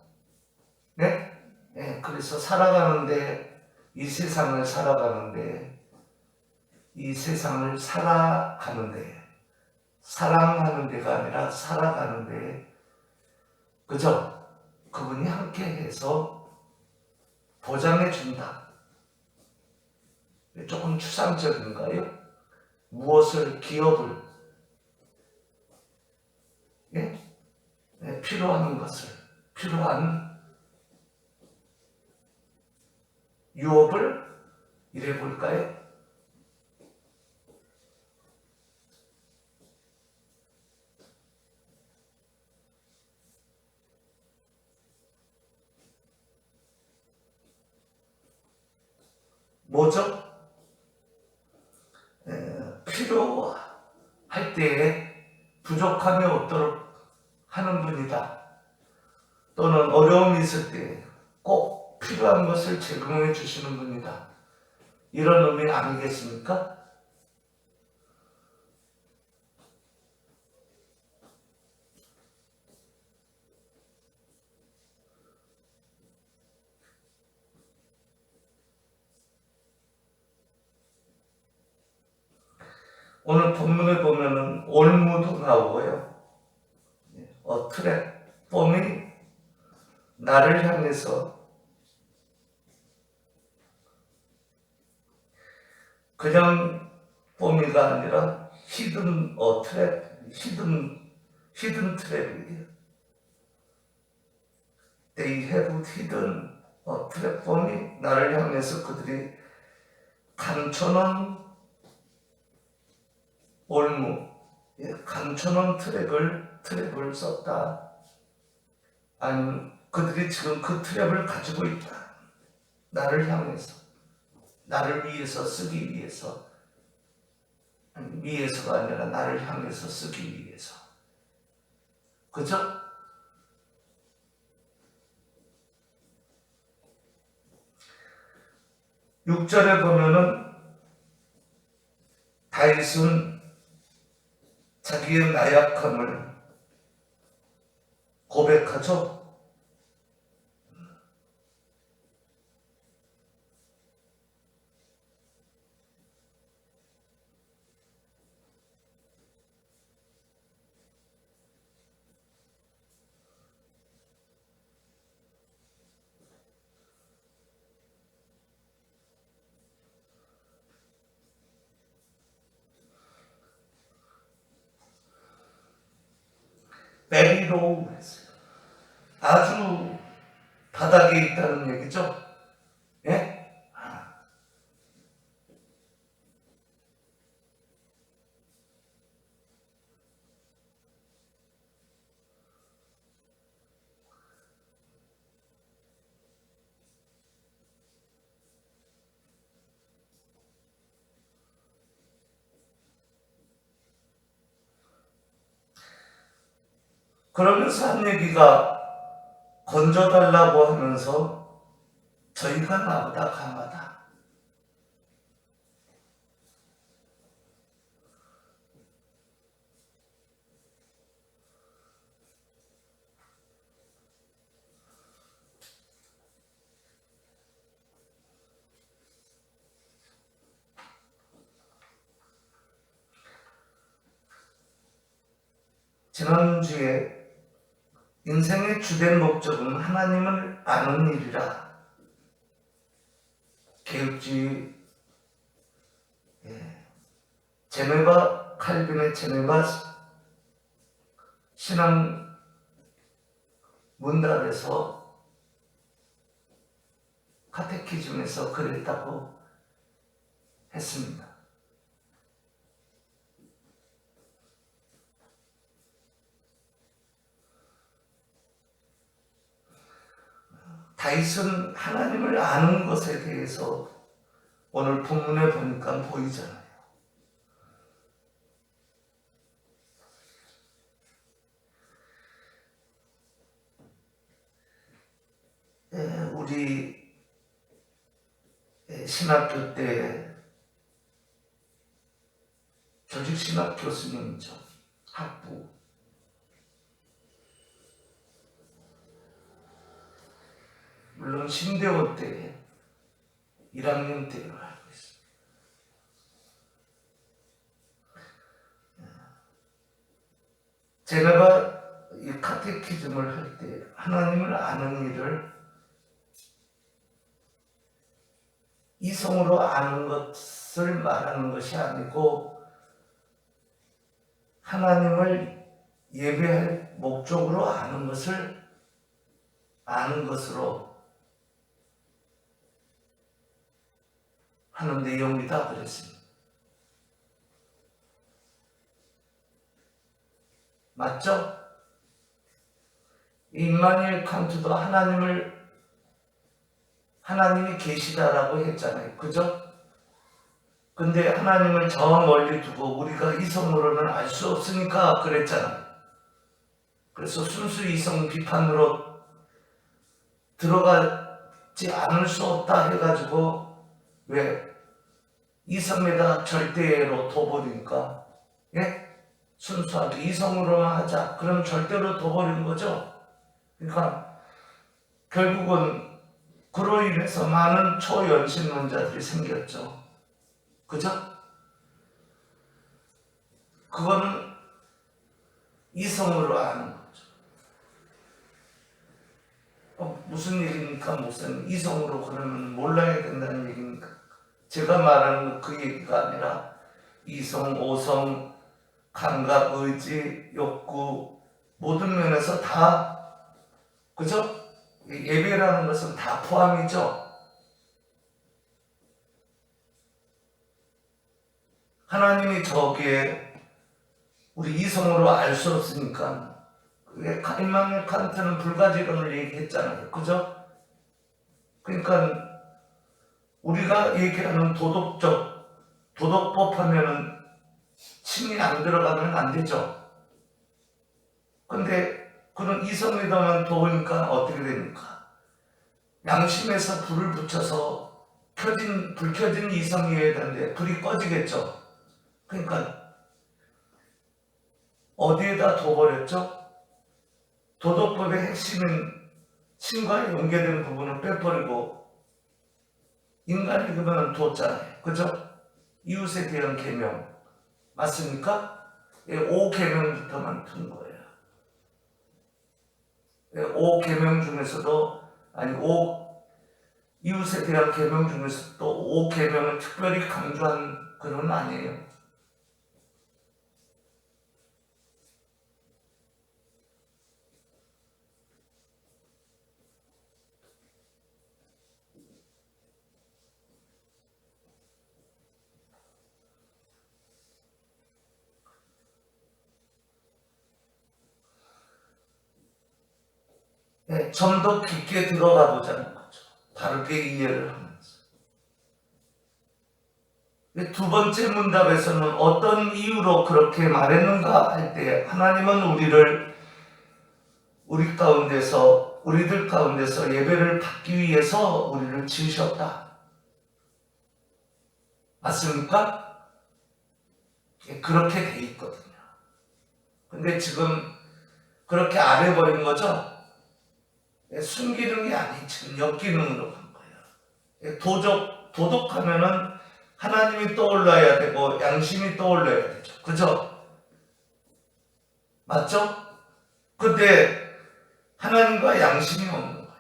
네? 예, 그래서 살아가는데, 이 세상을 살아가는데, 사랑하는 데가 아니라 살아가는데, 그죠? 그분이 함께 해서 보장해 준다. 조금 추상적인가요? 무엇을, 기업을, 예? 예, 필요한 것을, 필요한 유업을 이래 볼까요? 뭐죠? 필요할 때에 부족함이 없도록 하는 분이다. 또는 어려움이 있을 때 꼭 필요한 것을 제공해 주시는 분이다. 이런 의미 아니겠습니까? 오늘 본문에 보면은 올무도 나오고요. 트랩, 폼이 나를 향해서 그냥 폼이가 아니라 히든 트랩, 히든 트랩이에요. They have hidden 트랩 폼이 나를 향해서 그들이 감춰놓은 올무, 감춰놓은 트랩을 썼다. 아니면 그들이 지금 그 트랩을 가지고 있다. 나를 향해서, 나를 위해서 쓰기 위해서, 아니, 위해서가 아니라 나를 향해서 쓰기 위해서. 그죠? 6절에 보면은 다윗은 자기의 나약함을 고백하죠. 베리로우 했어요. 아주 바닥에 있다는 얘기죠. 예? 그러면서 한 얘기가 건져달라고 하면서 저희가 나보다 강하다. 지난주에 인생의 주된 목적은 하나님을 아는 일이라. 개혁주의 제네바 칼빈의 제네바 신앙 문답에서 카테키즘에서 그랬다고 했습니다. 다윗은 하나님을 아는 것에 대해서 오늘 본문에 보니까 보이잖아요. 우리 신학교 때 조직신학 교수님이죠. 학부. 물론 신대원 때 1학년 때로 알고 있습니다. 제가 이 카테키즘을 할 때 하나님을 아는 일을 이성으로 아는 것을 말하는 것이 아니고 하나님을 예배할 목적으로 아는 것을 아는 것으로 하는 내용이다 그랬습니다. 맞죠? 임마누엘 칸트도 하나님이 계시다라고 했잖아요. 그죠? 근데 하나님을 저 멀리 두고 우리가 이성으로는 알 수 없으니까 그랬잖아요. 그래서 순수 이성 비판으로 들어가지 않을 수 없다 해가지고 왜 이성에다 절대로 둬버리니까 순수하게 이성으로만 하자. 그럼 절대로 둬버린 거죠. 그러니까 결국은 그로 인해서 많은 초연신론자들이 생겼죠. 그죠? 그거는 이성으로 아는 거죠. 무슨 얘기입니까? 무슨 이성으로 그러면 몰라야 된다는 얘기입니까? 제가 말하는 그 얘기가 아니라 이성, 오성, 감각, 의지, 욕구 모든 면에서 다 그죠? 예배라는 것은 다 포함이죠. 하나님이 저기에 우리 이성으로 알 수 없으니까 임마누엘 칸트는 불가지론을 얘기했잖아요. 그죠? 그러니까 우리가 얘기하는 도덕법 하면은 침이 안 들어가면 안 되죠. 근데 그런 이성에다만 도우니까 어떻게 됩니까? 양심에서 불을 붙여서 불 켜진 이성이어야 되는데 불이 꺼지겠죠. 그러니까 어디에다 둬버렸죠? 도덕법의 핵심인 신과에 연계되는 부분을 빼버리고 인간이 그러면 뒀잖아요. 그죠? 이웃에 대한 계명 맞습니까? 5계명부터만 둔 거예요. 5계명 중에서도 이웃에 대한 계명 중에서 또 5계명을 특별히 강조한 그런 아니에요. 좀 더 깊게 들어가 보자는 거죠. 다르게 이해를 하면서. 두 번째 문답에서는 어떤 이유로 그렇게 말했는가 할 때 하나님은 우리들 가운데서 예배를 받기 위해서 우리를 지으셨다. 맞습니까? 그렇게 돼 있거든요. 근데 지금 그렇게 안 해버린 거죠? 순기능이 아닌 지금 역기능으로 간 거예요. 도덕하면은 하나님이 떠올라야 되고 양심이 떠올라야 되죠. 그죠? 맞죠? 근데 하나님과 양심이 없는 거예요.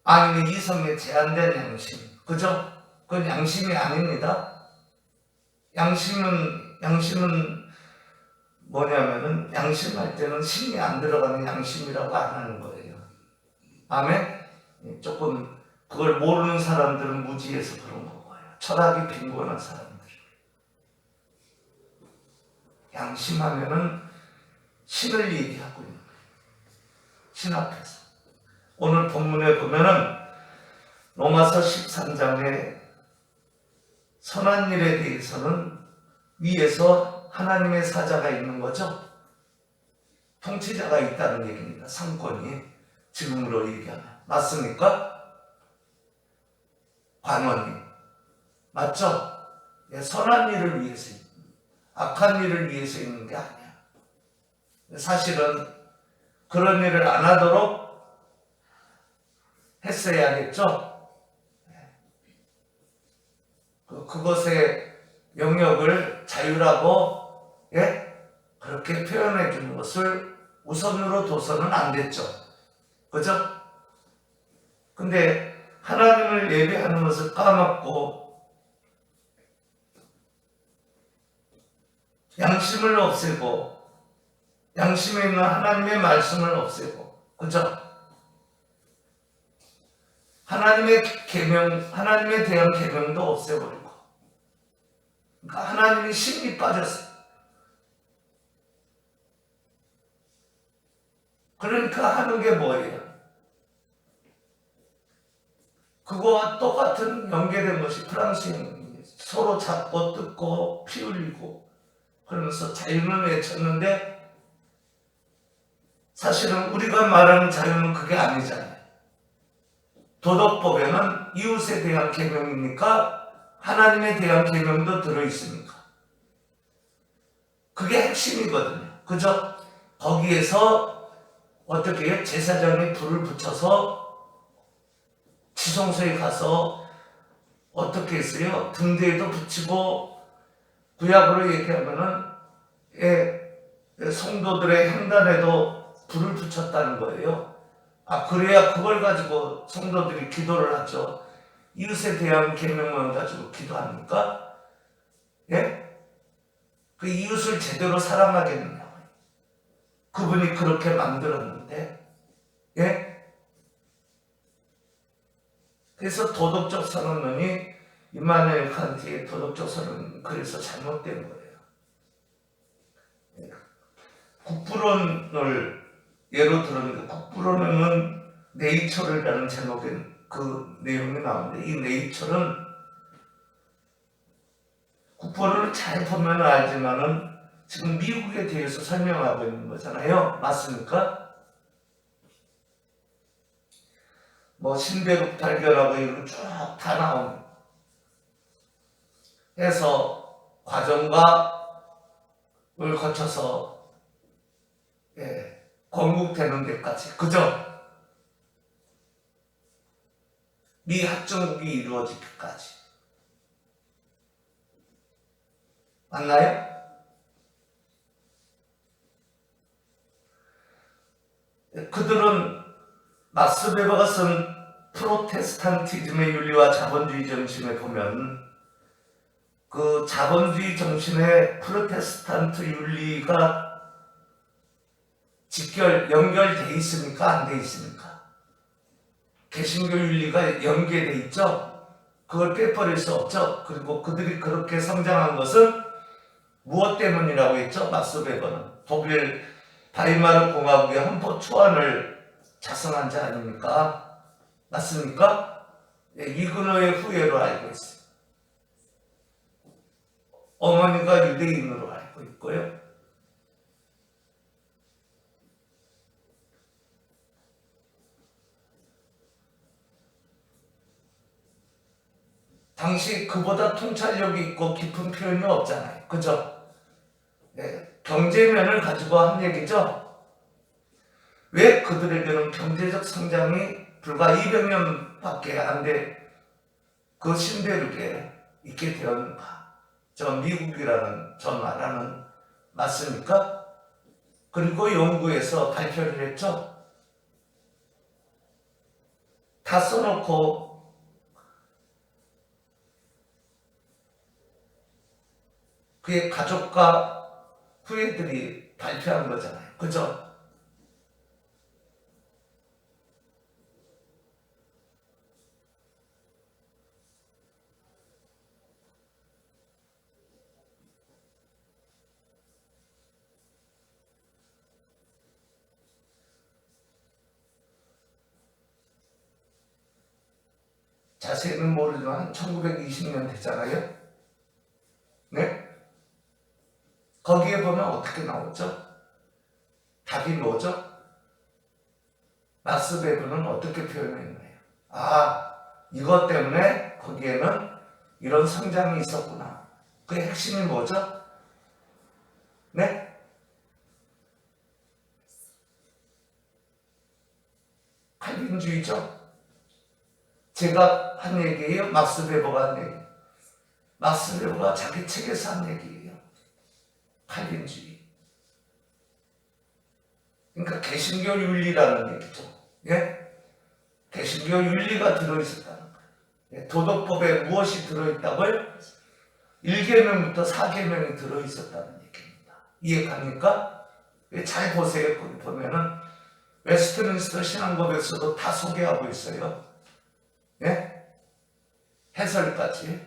아니면 이성에 제한된 양심, 그죠? 그건 양심이 아닙니다. 양심은 뭐냐면은 양심할 때는 심이 안 들어가는 양심이라고 안 하는 거예요. 아멘? 조금 그걸 모르는 사람들은 무지해서 그런 거예요. 철학이 빈곤한 사람들. 양심하면은 신을 얘기하고 있는 거예요. 신 앞에서. 오늘 본문에 보면은 로마서 13장에 선한 일에 대해서는 위에서 하나님의 사자가 있는 거죠. 통치자가 있다는 얘기입니다. 상권이 지금으로 얘기하면. 맞습니까? 관원이. 맞죠? 선한 일을 위해서 악한 일을 위해서 있는 게 아니야. 사실은 그런 일을 안 하도록 했어야겠죠? 그것의 영역을 자유라고 그렇게 표현해 주는 것을 우선으로 둬서는 안 됐죠. 그죠? 근데 하나님을 예배하는 것을 까먹고 양심을 없애고 양심에 있는 하나님의 말씀을 없애고, 그죠? 하나님의 계명, 하나님에 대한 계명도 없애버리고, 그러니까 하나님이 심이 빠졌어요. 그러니까 하는 게 뭐예요? 그거와 똑같은 연계된 것이 프랑스인이 서로 잡고 뜯고 피 흘리고 그러면서 자유는 외쳤는데 사실은 우리가 말하는 자유는 그게 아니잖아요. 도덕법에는 이웃에 대한 계명입니까? 하나님에 대한 계명도 들어있습니까? 그게 핵심이거든요. 그죠? 거기에서 어떻게 해요? 제사장이 불을 붙여서 지성소에 가서 어떻게 했어요? 등대에도 붙이고 구약으로 얘기하면은 성도들의 행단에도 불을 붙였다는 거예요. 그래야 그걸 가지고 성도들이 기도를 하죠. 이웃에 대한 계명만 가지고 기도합니까? 예? 그 이웃을 제대로 사랑하겠느냐고요. 그분이 그렇게 만들었는데, 예? 그래서 도덕적 선언론이 임마누엘 칸트의 도덕적 선언 그래서 잘못된 거예요. 국부론을 예로 들었는데 국부론은 네이처를라는 제목의 그 내용이 나오는데 이 네이처는 국부론을 잘 보면 알지만은 지금 미국에 대해서 설명하고 있는 거잖아요. 맞습니까? 뭐 신대륙 발견하고 이런 쭉 다 나오는 해서 과정과 을 거쳐서 건국되는 데까지, 그죠? 미 합정국이 이루어지기까지. 맞나요? 그들은 막스 베버가 쓴 프로테스탄티즘의 윤리와 자본주의 정신에 보면 그 자본주의 정신의 프로테스탄트 윤리가 연결돼 있습니까? 안 돼 있습니까? 개신교 윤리가 연계돼 있죠? 그걸 빼버릴 수 없죠? 그리고 그들이 그렇게 성장한 것은 무엇 때문이라고 했죠? 막스 베버는 독일 바이마르 공화국의 헌법 초안을 작성한 자 아닙니까? 맞습니까? 위그너의 후예로 알고 있어요. 어머니가 유대인으로 알고 있고요. 당시 그보다 통찰력이 있고 깊은 표현이 없잖아요. 그죠? 경제면을 가지고 한 얘기죠. 왜 그들에게는 경제적 성장이 불과 200년밖에 안 돼 그 신대륙에 있게 되었는가? 저 미국이라는 저 나라는. 맞습니까? 그리고 연구에서 발표를 했죠. 다 써놓고 그의 가족과 후예들이 발표한 거잖아요. 그죠? 자세히는 모르지만 1920년 되잖아요. 네? 거기에 보면 어떻게 나오죠? 답이 뭐죠? 막스 베버는 어떻게 표현했나요? 아, 이것 때문에 거기에는 이런 성장이 있었구나. 그 핵심이 뭐죠? 네? 칼빈주의죠. 제가 한 얘기예요? 막스 베버가 한 얘기. 막스 베버가 자기 책에서 한 얘기예요. 칼빈주의. 그러니까 개신교 윤리라는 얘기죠. 예? 개신교 윤리가 들어있었다는 거예요. 예? 도덕법에 무엇이 들어있다고요? 1계명부터 4계명이 들어있었다는 얘기입니다. 이해갑니까? 예, 잘 보세요. 거기 보면은 웨스트민스터 신앙법에서도 다 소개하고 있어요. 예? 해설까지.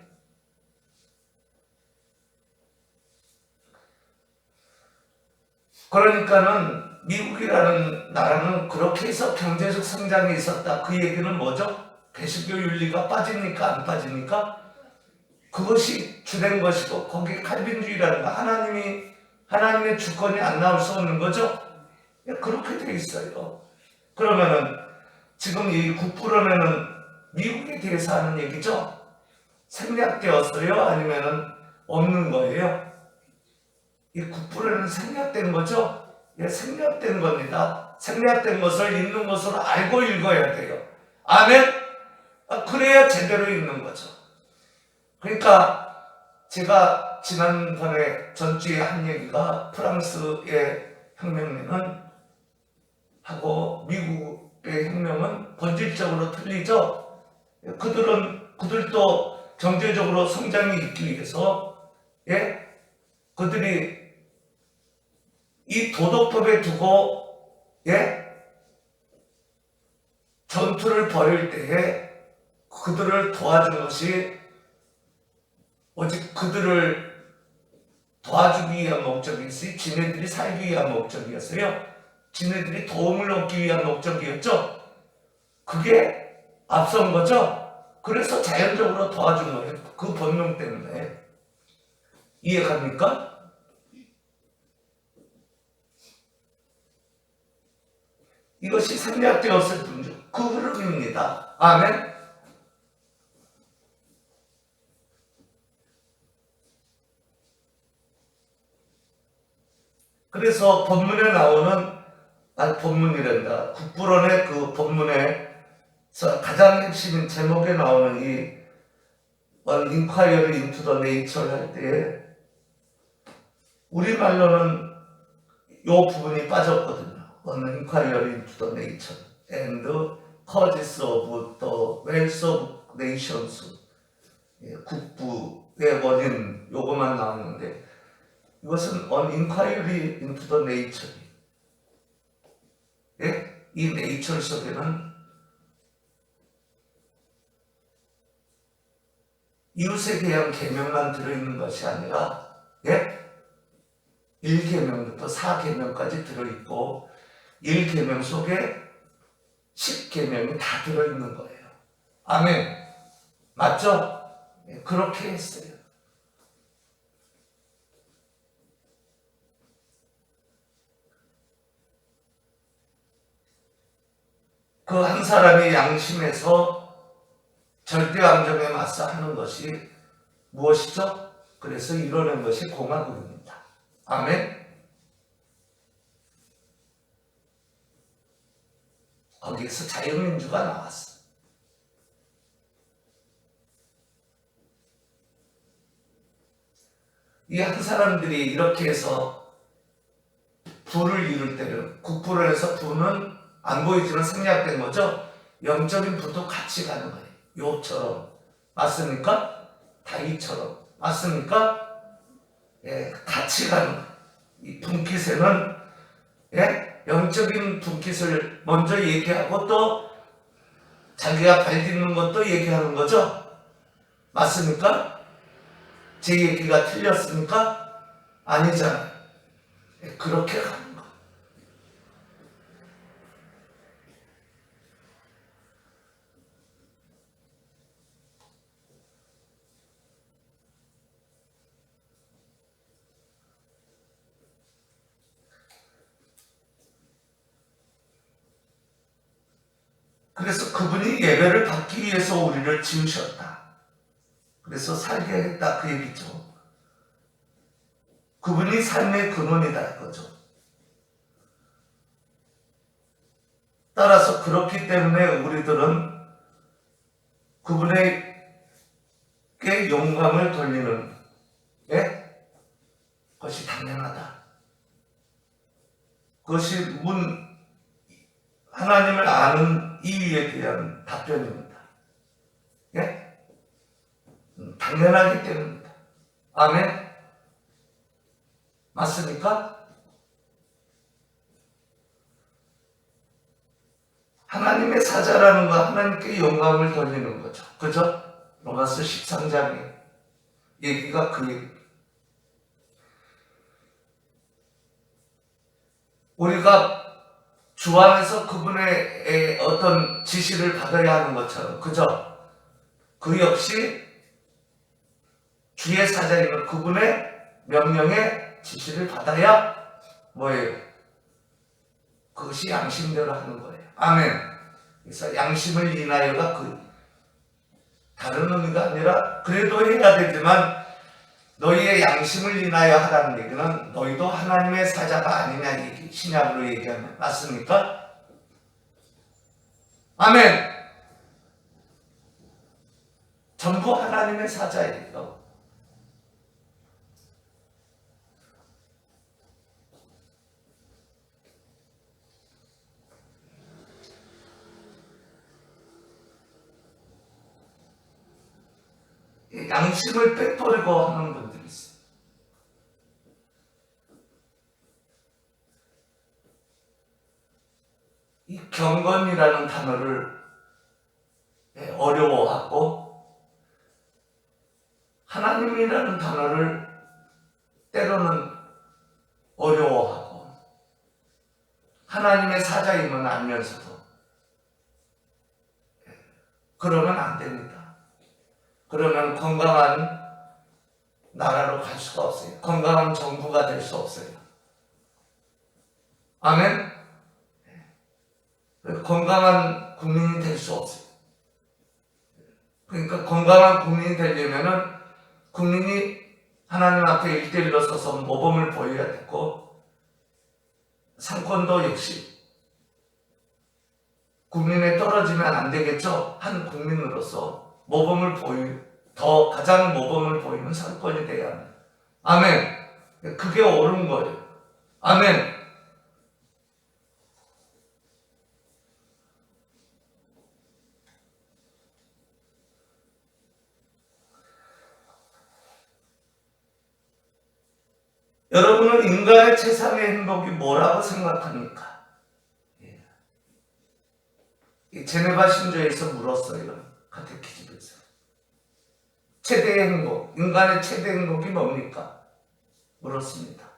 그러니까는 미국이라는 나라는 그렇게 해서 경제적 성장이 있었다. 그 얘기는 뭐죠? 개신교 윤리가 빠집니까? 안 빠집니까? 그것이 주된 것이고, 거기에 칼빈주의라는 거, 하나님의 주권이 안 나올 수 없는 거죠? 예, 그렇게 돼 있어요. 그러면은 지금 이 국부론에는 미국에 대해서 하는 얘기죠? 생략되었어요? 아니면은 없는 거예요? 이 국부론은 생략된 거죠? 예, 생략된 겁니다. 생략된 것을 있는 것으로 알고 읽어야 돼요. 아멘? 그래야 제대로 읽는 거죠. 그러니까 제가 지난번에 전주에 한 얘기가 프랑스의 혁명은 하고 미국의 혁명은 본질적으로 틀리죠. 그들도 경제적으로 성장이 있기 위해서, 예, 그들이 이 도덕법에 두고, 예, 전투를 벌일 때에 그들을 도와준 것이 오직 그들을 도와주기 위한 목적이었어요. 지네들이 살기 위한 목적이었어요. 지네들이 도움을 얻기 위한 목적이었죠. 그게 앞선 거죠. 그래서 자연적으로 도와준 거예요. 그 본능 때문에. 이해갑니까? 이것이 생략되었을 뿐이죠. 그 흐름입니다. 아멘? 그래서 본문에 나오는, 본문이란다. 국부론의 그 본문에서 가장 핵심인 제목에 나오는 이 An Inquiry into the Nature 할 때에 우리말로는 요 부분이 빠졌거든요. An Inquiry into the Nature and the Causes of the Wealth of Nations. 예, 국부의 원인 요거만 나오는데 이것은 An Inquiry into the Nature. 예? 이 네이처 속에는 이웃에 대한 계명만 들어있는 것이 아니라, 예? 1계명부터 4계명까지 들어있고 1계명 속에 10계명이 다 들어있는 거예요. 아멘. 맞죠? 예, 그렇게 했어요. 그 한 사람이 양심에서 절대왕정에 맞서 하는 것이 무엇이죠? 그래서 이뤄낸 것이 공화국입니다. 아멘. 거기에서 자유민주가 나왔어. 이 한 사람들이 이렇게 해서 부를 이룰 때는 국부를 해서 부는 안 보이지만 생략된 거죠. 영적인 부도 같이 가는 거예요. 욥처럼. 맞습니까? 다윗처럼. 맞습니까? 예, 같이 가는 거예요. 이 분깃에는 예? 영적인 분깃을 먼저 얘기하고 또 자기가 발 딛는 것도 얘기하는 거죠. 맞습니까? 제 얘기가 틀렸습니까? 아니잖아요. 예, 그렇게 가는 거예요. 그래서 그분이 예배를 받기 위해서 우리를 지으셨다. 그래서 살게 했다 그 얘기죠. 그분이 삶의 근원이다 이거죠. 따라서 그렇기 때문에 우리들은 그분에게 영광을 돌리는 것이 당연하다. 그것이 하나님을 아는 이유에 대한 답변입니다. 예? 당연하기 때문입니다. 아멘? 맞습니까? 하나님의 사자라는 건 하나님께 영광을 돌리는 거죠. 그죠? 로마서 13장에 얘기가 그 얘기. 우리가 주 안에서 그분의 어떤 지시를 받아야 하는 것처럼, 그죠? 그 역시 주의 사자이면 그분의 명령에 지시를 받아야 뭐예요? 그것이 양심대로 하는 거예요. 아멘. 그래서 양심을 인하여가 다른 의미가 아니라 그래도 해야 되지만 너희의 양심을 인하여 하라는 얘기는 너희도 하나님의 사자가 아니냐 얘기, 신약으로 얘기하면 맞습니까? 아멘. 전부 하나님의 사자예요. 양심을 빼버리고 하는 분들이 있어요. 이 경건이라는 단어를 어려워하고 하나님이라는 단어를 때로는 어려워하고 하나님의 사자임은 알면서도 그러면 안 됩니다. 그러면 건강한 나라로 갈 수가 없어요. 건강한 정부가 될 수 없어요. 아멘? 건강한 국민이 될 수 없어요. 그러니까 건강한 국민이 되려면은 국민이 하나님 앞에 1대1로 서서 모범을 보여야 되고 상권도 역시 국민에 떨어지면 안 되겠죠. 한 국민으로서 모범을 가장 모범을 보이는 상권이 돼야 합니다. 아멘. 그게 옳은 거예요. 아멘. 여러분은 인간의 최상의 행복이 뭐라고 생각합니까? 이 제네바 신조에서 물었어요. 카테키즘에서. 최대의 행복, 인간의 최대 행복이 뭡니까? 물었습니다.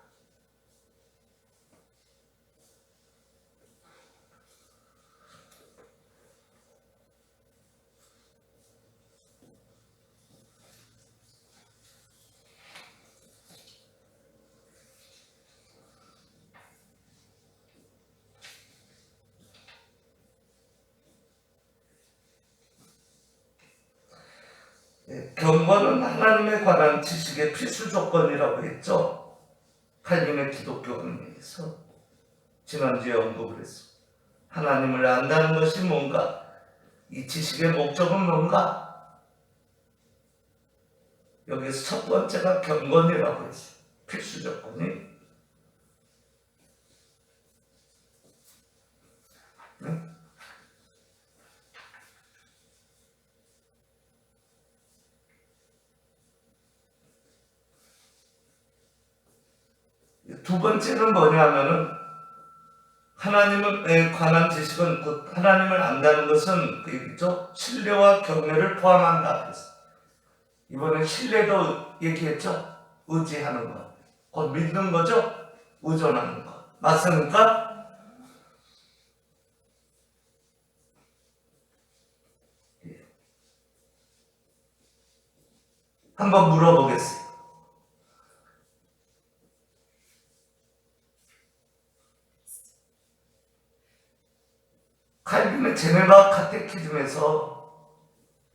경건은 하나님에 관한 지식의 필수 조건이라고 했죠. 칼빈의 기독교 운명에서 지난주에 언급을 했습니다. 하나님을 안다는 것이 뭔가? 이 지식의 목적은 뭔가? 여기서 첫 번째가 경건이라고 했어요. 필수 조건이. 네? 두 번째는 뭐냐면은 하나님에 관한 지식은 곧 하나님을 안다는 것은 그 얘기죠. 신뢰와 경외를 포함한다. 그랬어요. 이번에 신뢰도 얘기했죠. 의지하는 것. 곧 믿는 거죠. 의존하는 것. 맞습니까? 한번 물어보겠습니다. 칼빈의 제네바 카테키즘에서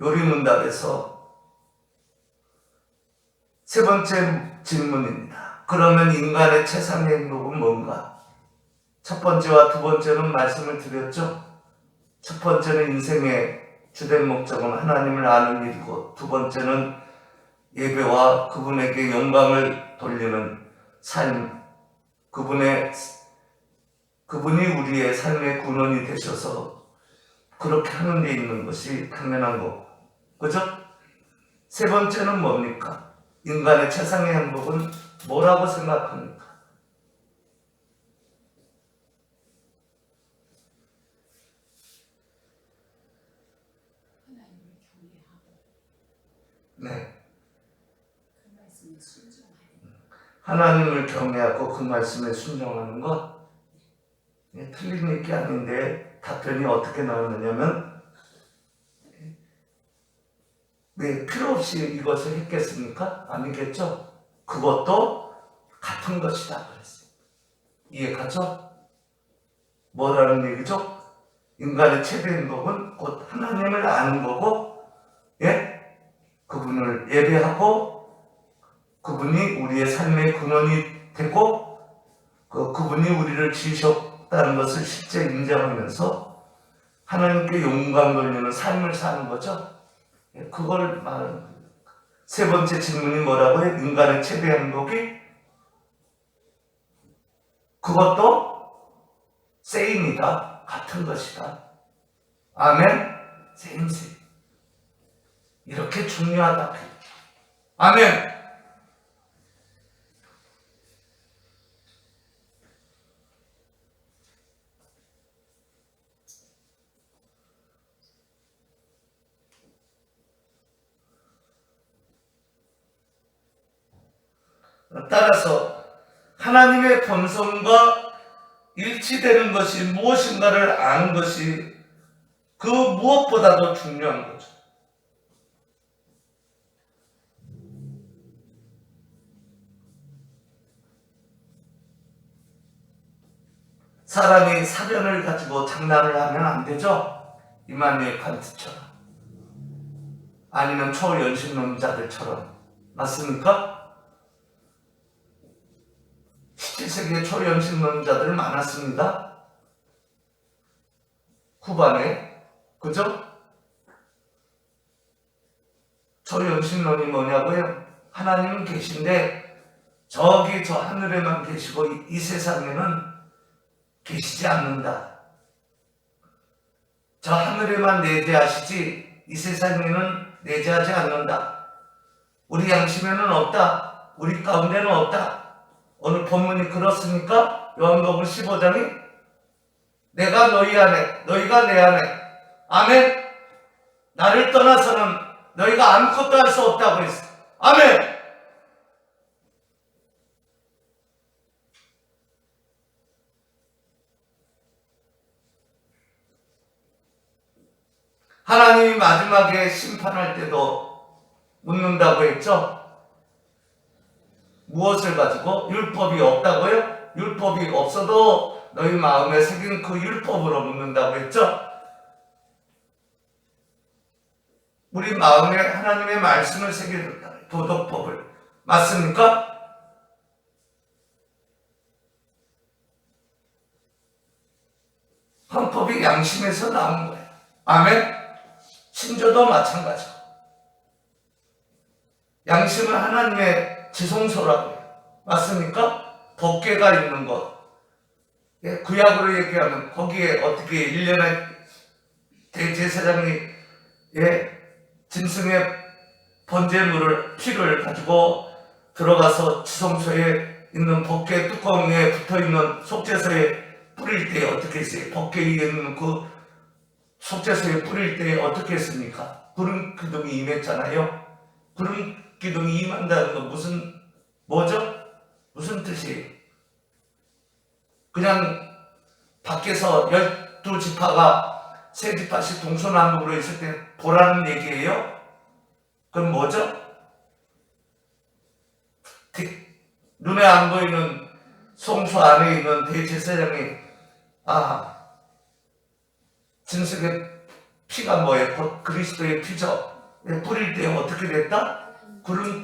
요리문답에서 세 번째 질문입니다. 그러면 인간의 최상의 행복은 뭔가? 첫 번째와 두 번째는 말씀을 드렸죠. 첫 번째는 인생의 주된 목적은 하나님을 아는 일이고, 두 번째는 예배와 그분에게 영광을 돌리는 삶, 그분이 우리의 삶의 근원이 되셔서 그렇게 하는 데 있는 것이 당연한 거고, 그죠? 세 번째는 뭡니까? 인간의 최상의 행복은 뭐라고 생각합니까? 하나님을 경외하고 네. 그 말씀에 순종하는 하나님을 경외하고 그 말씀에 순종하는 것? 네, 틀린 얘기 아닌데 답변이 어떻게 나오느냐면, 왜 필요 없이 이것을 했겠습니까? 아니겠죠? 그것도 같은 것이다 그랬어요. 이해 가죠? 뭐라는 얘기죠? 인간의 최대 행복은 곧 하나님을 아는 거고, 예? 그분을 예배하고 그분이 우리의 삶의 근원이 되고 그분이 우리를 지으셨다는 것을 실제 인정하면서 하나님께 영광 돌리는 삶을 사는 거죠. 예, 그걸 말하는 거예요. 세 번째 질문이 뭐라고요? 인간의 최대 행복이? 그것도 세임이다. 같은 것이다. 아멘? 세임세. 이렇게 중요하다. 아멘. 따라서 하나님의 본성과 일치되는 것이 무엇인가를 아는 것이 그 무엇보다도 중요한 거죠. 사람이 사변을 가지고 장난을 하면 안 되죠. 이마누엘 칸트처럼, 아니면 초연신론자들처럼. 맞습니까? 17세기에 초연신론자들 많았습니다. 후반에. 그죠? 초연신론이 뭐냐고요? 하나님은 계신데 저기 저 하늘에만 계시고 이 세상에는 계시지 않는다. 저 하늘에만 내재하시지 이 세상에는 내재하지 않는다. 우리 양심에는 없다. 우리 가운데는 없다. 오늘 본문이 그렇습니까? 요한복음 15장이 내가 너희 안에, 너희가 내 안에. 아멘. 나를 떠나서는 너희가 아무것도 할 수 없다고 했어. 아멘. 하나님이 마지막에 심판할 때도 묻는다고 했죠? 무엇을 가지고? 율법이 없다고요? 율법이 없어도 너희 마음에 새긴 그 율법으로 묻는다고 했죠? 우리 마음에 하나님의 말씀을 새겨뒀다. 도덕법을. 맞습니까? 헌법이 양심에서 나온 거예요. 아멘? 신조도 마찬가지고. 양심은 하나님의 지성소라고 해요. 맞습니까? 법궤가 있는 것. 예, 구약으로 얘기하면 거기에 어떻게 1년에 대제사장이 짐승의 번제물을 피를 가지고 들어가서 지성소에 있는 법궤 뚜껑에 붙어있는 속죄소에 뿌릴 때 어떻게 했어요? 법궤 위에 있는 그 속죄소에 뿌릴 때 어떻게 했습니까? 구름 기둥이 임했잖아요. 구름 기둥이 임한다는 건 뭐죠? 무슨 뜻이에요? 그냥 밖에서 12지파가 3지파씩 동서남북으로 있을 때 보라는 얘기예요? 그럼 뭐죠? 눈에 안 보이는 성소 안에 있는 대제사장이 짐승의 피가 뭐예요? 곧 그리스도의 피죠. 뿌릴 때 어떻게 됐다? 구름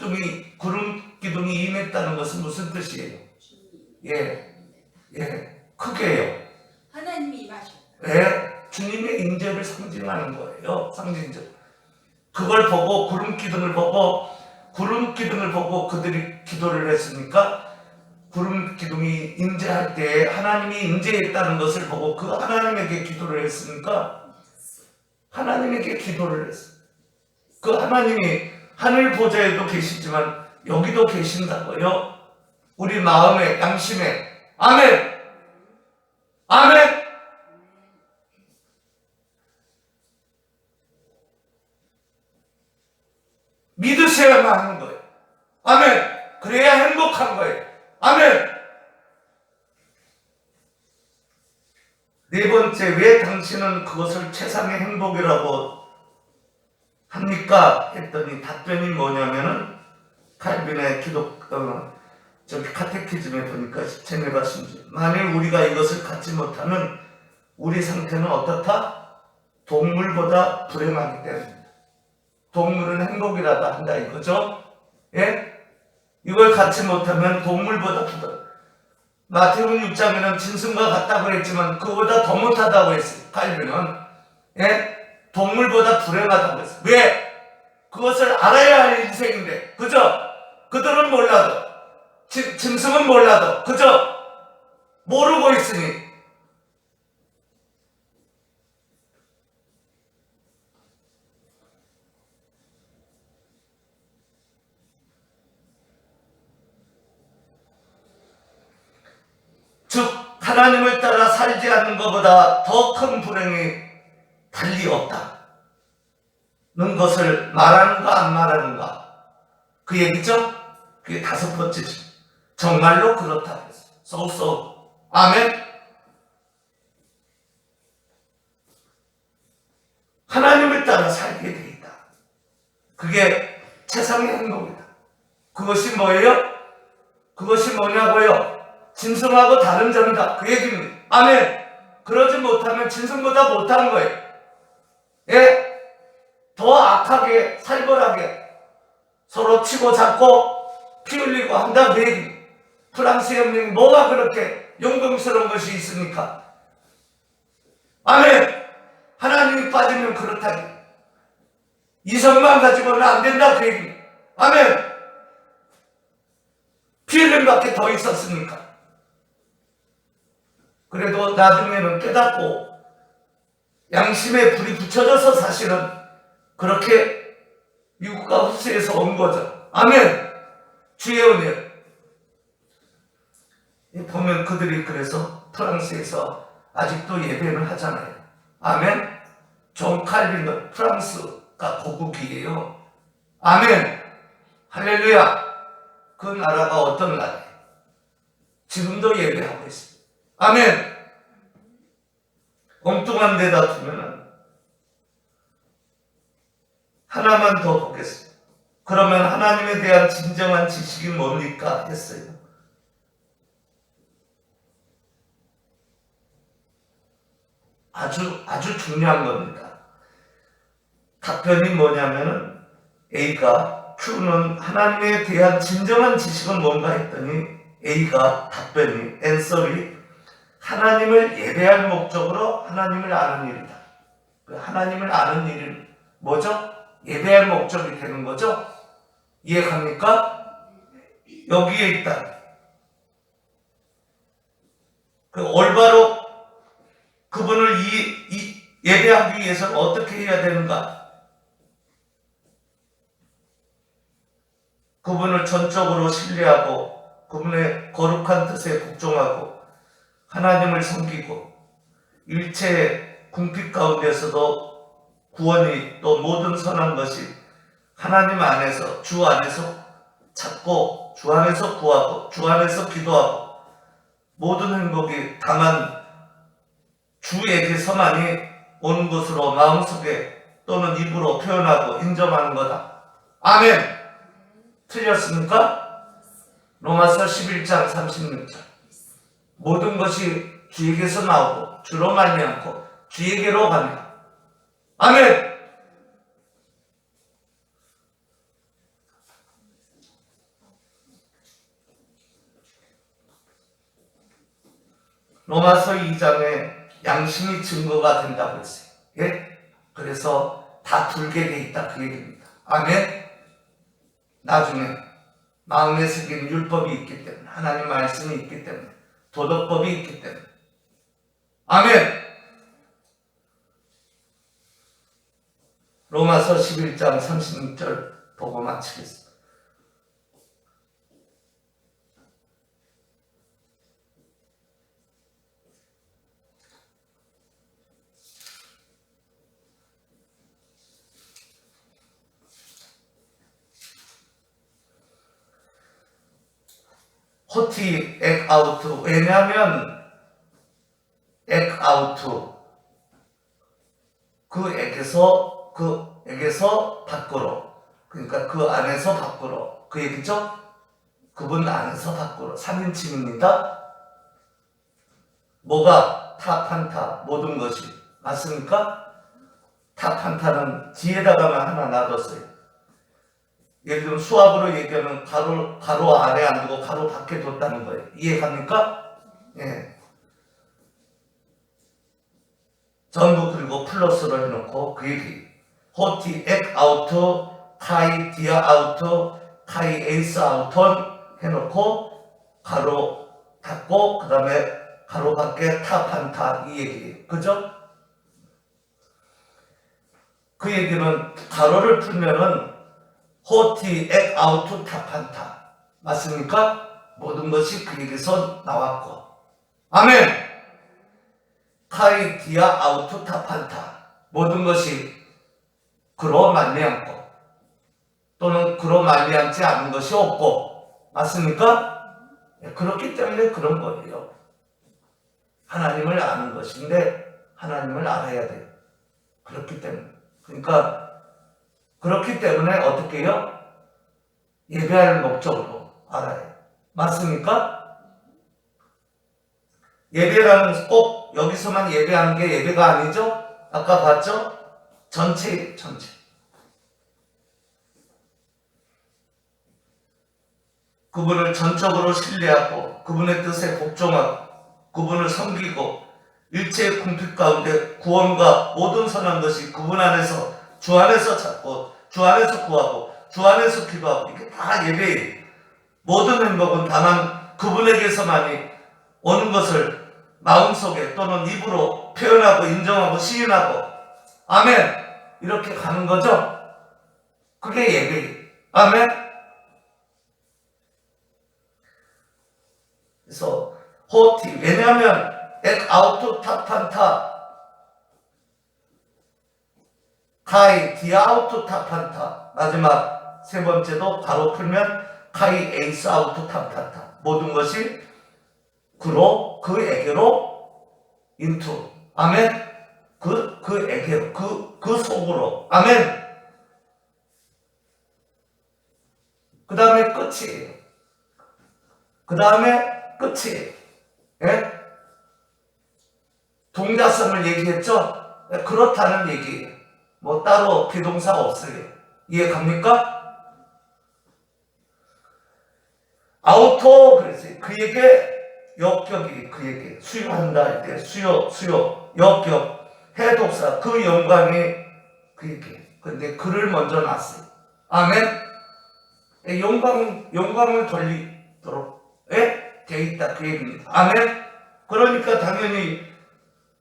기둥이 임했다는 것은 무슨 뜻이에요? 크게요. 하나님이 임하셨다. 주님의 임재를 상징하는 거예요. 상징적. 그걸 보고 구름 기둥을 보고 그들이 기도를 했으니까 구름 기둥이 임재할 때 하나님이 임재했다는 것을 보고 그 하나님에게 기도를 했으니까 하나님에게 기도를 했어요. 그 하나님이 하늘 보좌에도 계시지만 여기도 계신다고요. 우리 마음에 양심에 아멘. 아멘. 믿으셔야만 하는 거예요. 아멘. 그래야 행복한 거예요. 아멘. 네 번째, 왜 당신은 그것을 최상의 행복이라고 합니까? 했더니 답변이 뭐냐면은 칼빈의 카테키즘에 보니까 제네바 신주. 만일 우리가 이것을 갖지 못하면 우리 상태는 어떻다? 동물보다 불행하기 때문입니다. 동물은 행복이라도 한다 이거죠? 이걸 갖지 못하면 동물보다 불행. 마태복음 6장에는 짐승과 같다고 했지만 그보다 더 못하다고 했어요. 칼빈은 동물보다 불행하다고 했어요. 왜? 그것을 알아야 할 인생인데, 그죠? 그들은 몰라도, 짐승은 몰라도, 그죠? 모르고 있으니. 즉 하나님을 따라 살지 않는 것보다 더 큰 불행이 달리 없다는 것을 말하는가 안 말하는가 그 얘기죠. 그게 5번째죠. 정말로 그렇다고 했어요. 아멘. 하나님을 따라 살게 돼 있다. 그게 최상의 행복이다. 그것이 뭐예요? 그것이 뭐냐고요? 짐승하고 다른 점이다. 그 얘기입니다. 아멘. 그러지 못하면 짐승보다 못한 거예요. 더 악하게 살벌하게 서로 치고 잡고 피 흘리고 한다. 그 얘기. 프랑스 혁명이 뭐가 그렇게 영광스러운 것이 있습니까? 아멘. 하나님이 빠지면 그렇다니. 이성만 가지고는 안 된다. 그 얘기. 아멘. 피 흘림밖에 더 있었습니까? 그래도 나중에는 깨닫고 양심에 불이 붙여져서 사실은 그렇게 미국과 호주에서 온 거죠. 아멘. 주의 은혜. 보면 그들이 그래서 프랑스에서 아직도 예배를 하잖아요. 아멘. 존 칼빈은 프랑스가 고국이에요. 아멘. 할렐루야. 그 나라가 어떤 나라예요? 지금도 예배하고 있습니다. 아멘. 엉뚱한 데다 두면은 하나만 더 보겠습니다. 그러면 하나님에 대한 진정한 지식이 뭡니까? 했어요. 아주 중요한 겁니다. 답변이 뭐냐면은 A가 Q는 하나님에 대한 진정한 지식은 뭔가 했더니 A가 답변이 앤서리 하나님을 예배할 목적으로 하나님을 아는 일이다. 하나님을 아는 일은 뭐죠? 예배할 목적이 되는 거죠. 이해갑니까? 여기에 있다. 그 올바로 그분을 예배하기 위해서는 어떻게 해야 되는가? 그분을 전적으로 신뢰하고 그분의 거룩한 뜻에 복종하고 하나님을 섬기고 일체 궁핍 가운데서도 구원이 또 모든 선한 것이 하나님 안에서 주 안에서 찾고 주 안에서 구하고 주 안에서 기도하고 모든 행복이 다만 주에게서만이 오는 것으로 마음속에 또는 입으로 표현하고 인정하는 거다. 아멘. 틀렸습니까? 로마서 11장 36절. 모든 것이 주에게서 나오고 주로 말미암고 주에게로 갑니다. 아멘. 로마서 2장에 양심이 증거가 된다고 했어요. 예? 그래서 다 둘게 돼 있다 그 얘기입니다. 아멘. 나중에 마음에 새긴 율법이 있기 때문에 하나님 말씀이 있기 때문에 도덕법이 있기 때문에 아멘. 로마서 11장 36절 보고 마치겠습니다. 호티 액아우트. 왜냐하면 액아우트 그 액에서 밖으로, 그러니까 그 안에서 밖으로 그 얘기죠. 그분 안에서 밖으로 3인칭입니다. 뭐가 타판타 모든 것이 맞습니까? 타판타는 뒤에다가만 하나 놔뒀어요. 예를 들면 수학으로 얘기하면 가로 안에 안 두고 가로 밖에 뒀다는 거예요. 이해갑니까? 예. 전부 그리고 플러스로 해놓고 그 얘기. 호티 액 아우트 카이 디아 아우트 카이 에이스 아우턴 해놓고 가로 닫고 그 다음에 가로 밖에 타판타 이 얘기. 그죠? 그 얘기는 가로를 풀면은 호티 액 아우트 타판타 맞습니까? 모든 것이 그 얘기에서 나왔고 아멘. 카이 디아 아우트 타판타 모든 것이 그로 말미암고 또는 그로 말미암지 않은 것이 없고 맞습니까? 그렇기 때문에 그런 거예요. 하나님을 아는 것인데 하나님을 알아야 돼요. 그렇기 때문에 그러니까 그렇기 때문에 어떻게 해요? 예배할 목적으로 알아요. 맞습니까? 예배라는 꼭 여기서만 예배하는 게 예배가 아니죠? 아까 봤죠? 전체. 그분을 전적으로 신뢰하고 그분의 뜻에 복종하고 그분을 섬기고 일체의 궁핍 가운데 구원과 모든 선한 것이 그분 안에서 주 안에서 찾고 주 안에서 구하고 주 안에서 기도하고 이게 다 예배예요. 모든 행복은 다만 그분에게서만이 오는 것을 마음속에 또는 입으로 표현하고 인정하고 시인하고 아멘 이렇게 가는 거죠. 그게 예배예요. 아멘. 그래서 호티 왜냐하면 액 아우트 타판타 카이 디아우트 타판타 마지막 세 번째도 가로 풀면 카이 에이스 아우트 타판타 모든 것이 그로 그에게로 인투 아멘 그에게로 그 속으로 아멘. 그 다음에 끝이에요. 예? 동자성을 얘기했죠? 그렇다는 얘기예요. 뭐 따로 비동사가 없어요. 이해 갑니까? 아우토 그랬어요. 그에게 역격이 그에게 수요한다 할 때 수요 역격 해독사 그 영광이 그에게 근데 그를 먼저 놨어요. 아멘. 영광을 돌리도록 돼 있다 그 얘기입니다. 아멘. 그러니까 당연히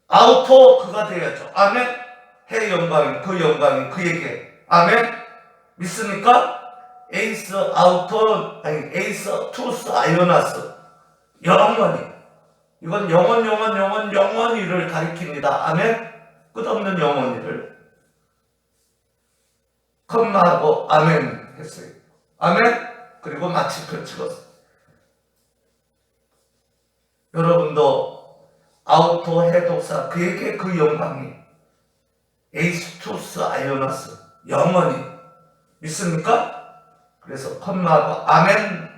아우터 그가 되어야죠. 아멘. 해 영광이 그 영광이 그에게. 아멘. 믿습니까? 에이스 아우터 아니 에이스 투스 아이오나스 영원히. 이건 영원히를 가리킵니다. 아멘. 끝없는 영원히를 컴마하고 아멘 했어요. 아멘. 그리고 마침표 찍었어요. 여러분도 아우토 해독사 그에게 그 영광이 에이스투스 아이오나스 영원히 믿습니까? 그래서 컴마하고 아멘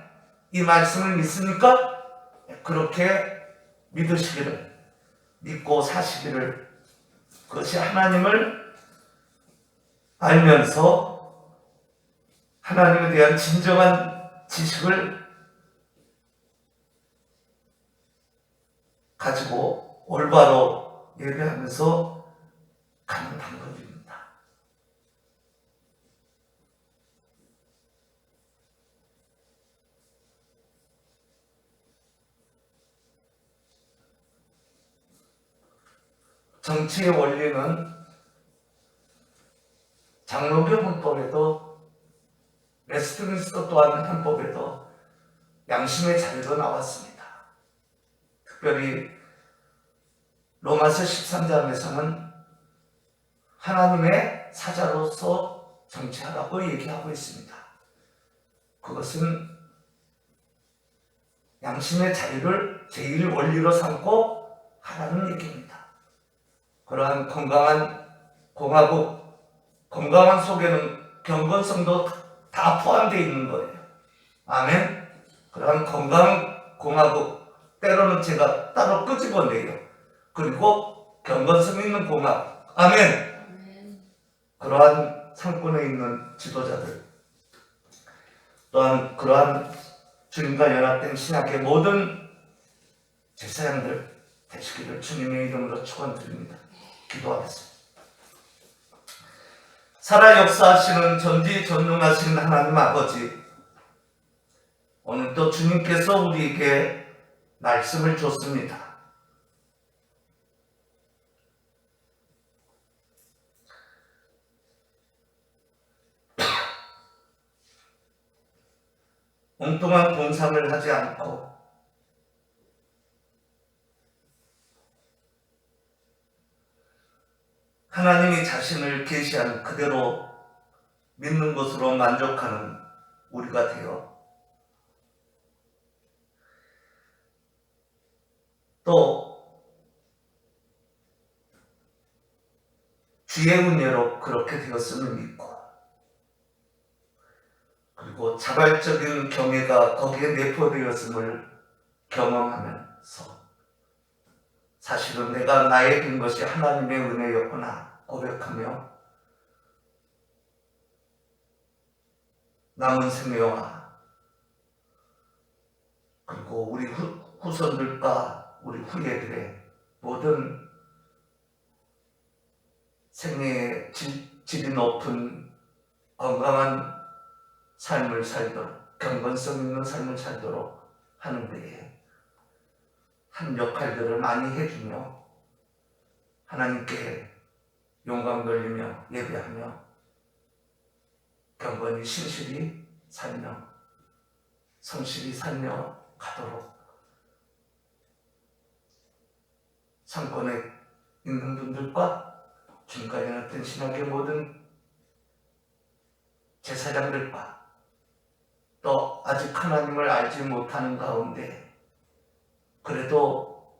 이 말씀을 믿습니까? 그렇게 믿으시기를 믿고 사시기를 그것이 하나님을 알면서 하나님에 대한 진정한 지식을 가지고 올바로 예배하면서 가는 방법입니다. 정치의 원리는 장로교 헌법에도 웨스트민스터 또한 헌법에도 양심의 자유로 나왔습니다. 특별히 로마서 13장에서는 하나님의 사자로서 정치하라고 얘기하고 있습니다. 그것은 양심의 자유를 제1 원리로 삼고 하라는 얘기입니다. 그러한 건강한 공화국, 건강한 속에는 경건성도 다 포함되어 있는 거예요. 아멘. 그러한 건강한 공화국, 때로는 제가 따로 끄집어내요. 그리고 경건성 있는 공화국. 아멘. 그러한 상권에 있는 지도자들, 또한 그러한 주님과 연합된 신학의 모든 제사장들 되시기를 주님의 이름으로 축원드립니다. 기도하겠습니다. 살아 역사하시는 전지전능하신 하나님 아버지, 오늘도 주님께서 우리에게 말씀을 줬습니다. 엉뚱한 동상을 하지 않고 하나님이 자신을 계시한 그대로 믿는 것으로 만족하는 우리가 되어 또 주의 은혜로 그렇게 되었음을 믿고 그리고 자발적인 경외가 거기에 내포되었음을 경험하면서 사실은 내가 나에 든 것이 하나님의 은혜였구나 고백하며 남은 생애와 그리고 우리 후손들과 우리 후예들의 모든 생애의 질이 높은 건강한 삶을 살도록 경건성 있는 삶을 살도록 하는 데에 한 역할들을 많이 해주며 하나님께 영광 돌리며 예배하며 경건히 신실히 살며 성실히 살며 가도록 상권에 있는 분들과 주님과 연합된 신학의 모든 제사장들과 또 아직 하나님을 알지 못하는 가운데 그래도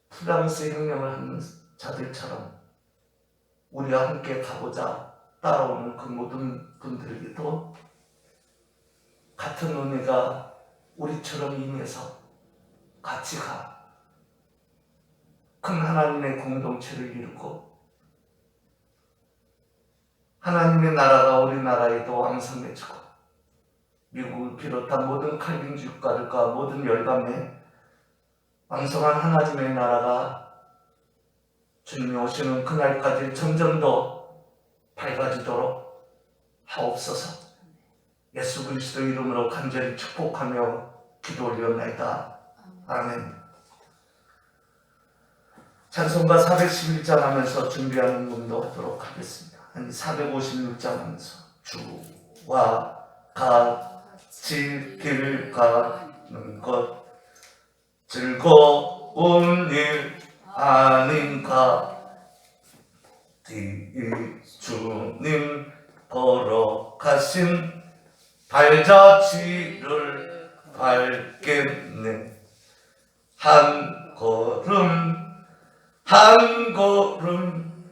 프랑스 혁명을 하는 자들처럼 우리와 함께 가고자 따라오는 그 모든 분들에게도 같은 은혜가 우리처럼 임해서 같이 큰 하나님의 공동체를 이루고 하나님의 나라가 우리나라에도 왕성해지고 미국을 비롯한 모든 칼빈주의 국가들과 모든 열방의 왕성한 하나님의 나라가 주님이 오시는 그날까지 점점 더 밝아지도록 하옵소서. 예수 그리스도 이름으로 간절히 축복하며 기도 올려옵나이다. 아멘. 찬송가 411장 하면서 준비하는 운동 하도록 하겠습니다. 아니 456장 하면서 주와 같이 길 가는 것 즐거운 일 아닌가. 주님 걸어가신 발자취를 밟겠네. 한 걸음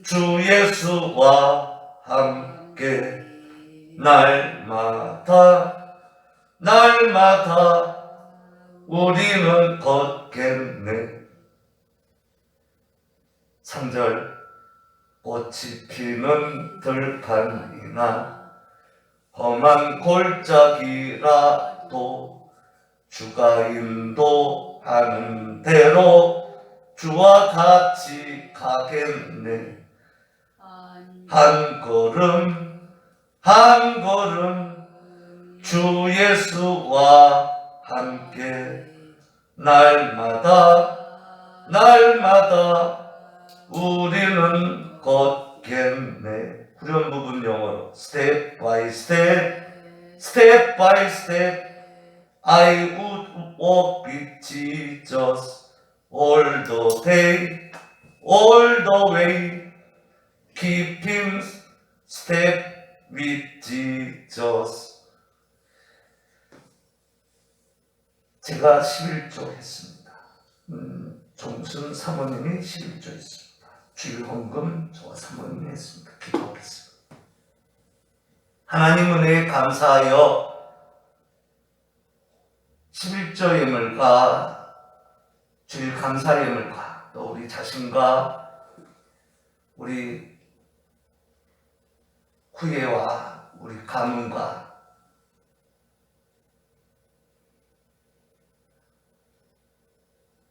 주 예수와 함께 날마다 우리는 걷겠네. 3절 꽃이 피는 들판이나 험한 골짜기라도 주가 인도하는 대로 주와 같이 가겠네. 한 걸음 주 예수와 함께 날마다 우리는 걷겠네. 후렴 부분 영어로 Step by step I would walk with Jesus all the day, all the way, keeping step with Jesus. 제가 11조 했습니다. 종순 사모님이 11조 했습니다. 주일헌금 저와 사모님이 했습니다. 기도하겠습니다. 하나님 은혜에 감사하여 11조 예물과 주일 감사 예물과 또 우리 자신과 우리 후예와 우리 가문과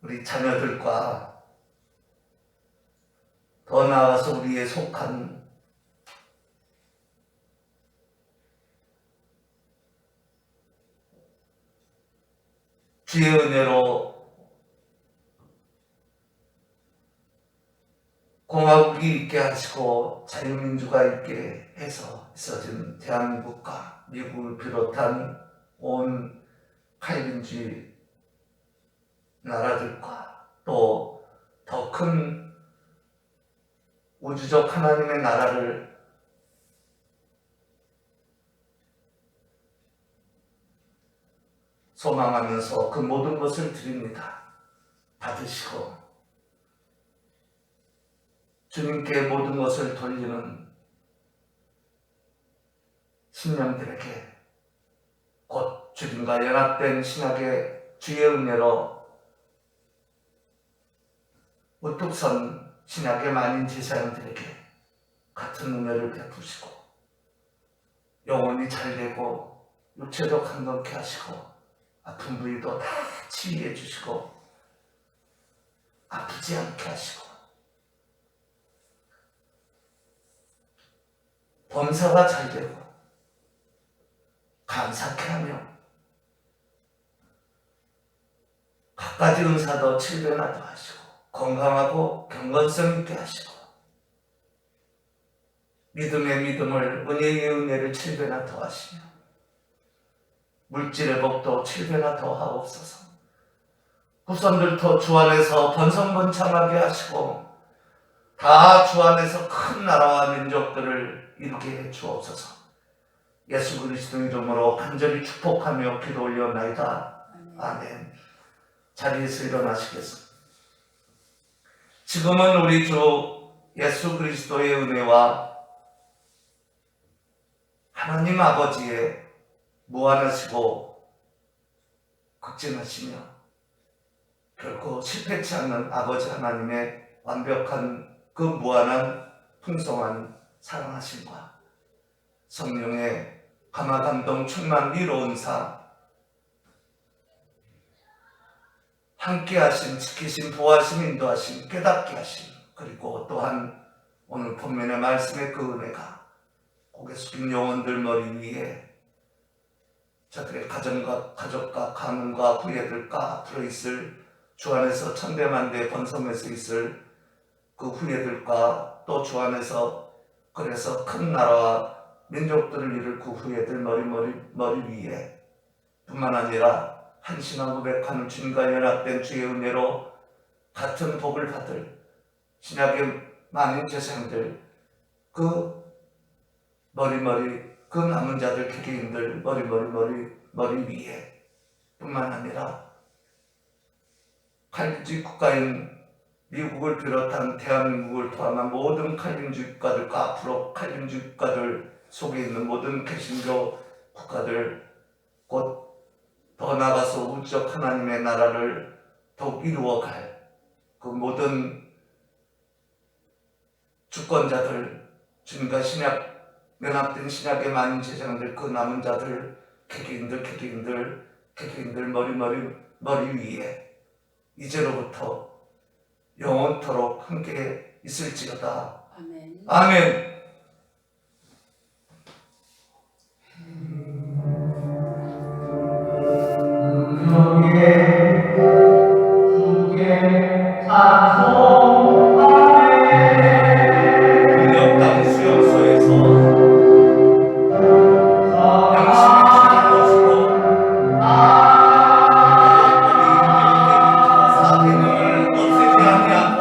우리 자녀들과 더 나아가서 우리의 속한 주의 은혜로 공화국이 있게 하시고 자유민주가 있게 해서 있어진 대한민국과 미국을 비롯한 온 칼빈주의 나라들과 또 더 큰 우주적 하나님의 나라를 소망하면서 그 모든 것을 드립니다. 받으시고 주님께 모든 것을 돌리는 신령들에게 곧 주님과 연합된 신학의 주의 은혜로 우뚝 선 신약의 만인 제사장들에게 같은 은혜를 베푸시고 영혼이 잘되고 육체도 강건케 하시고 아픈 부위도 다 치유해 주시고 아프지 않게 하시고 범사가 잘되고 감사케 하며 갖가지 은사도 7배나 더하시고 건강하고 경건성 있게 하시고 믿음의 믿음을 은혜의 은혜를 7배나 더하시며 물질의 복도 7배나 더하옵소서. 후손들도 주 안에서 번성번창하게 하시고 다 주 안에서 큰 나라와 민족들을 이루게 해 주옵소서. 예수 그리스도 이름으로 간절히 축복하며 기도 올려나이다. 아멘. 자리에서 일어나시겠습니다. 지금은 우리 주 예수 그리스도의 은혜와 하나님 아버지의 무한하시고 극진하시며 결코 실패치 않는 아버지 하나님의 완벽한 그 무한한 풍성한 사랑하심과 성령의 감화감동 충만 위로은사 함께하심, 지키심, 보호하심, 인도하심, 깨닫게 하심, 그리고 또한 오늘 본문의 말씀의 그 은혜가 고개 숙인 영혼들 머리 위에 저들의 가족과 가문과 후예들과 앞으로 있을 주 안에서 천대만대 번성해서 있을 그 후예들과 또 주 안에서 그래서 큰 나라와 민족들을 이룰 그 후예들 머리 위에 뿐만 아니라 한 신앙 고백하는 주님과 연합된 주의 은혜로 같은 복을 받을 신약의 많은 제사장들 그 그 남은 자들 개개인들 머리 위에 뿐만 아니라 칼빈주의 국가인 미국을 비롯한 대한민국을 포함한 모든 칼빈주의 국가들과 앞으로 칼빈주의 국가들 속에 있는 모든 개신교 국가들 곧 더 나아가서 우주적 하나님의 나라를 더욱 이루어갈 그 모든 주권자들 주님과 신약 연합된 신약의 많은 제자들 그 남은 자들 개개인들 머리 위에 이제로부터 영원토록 함께 있을지어다. 아멘. 아멘. 풍력당 수용소에서 양심의 주를 모시고 사개명을 없애지 아니하고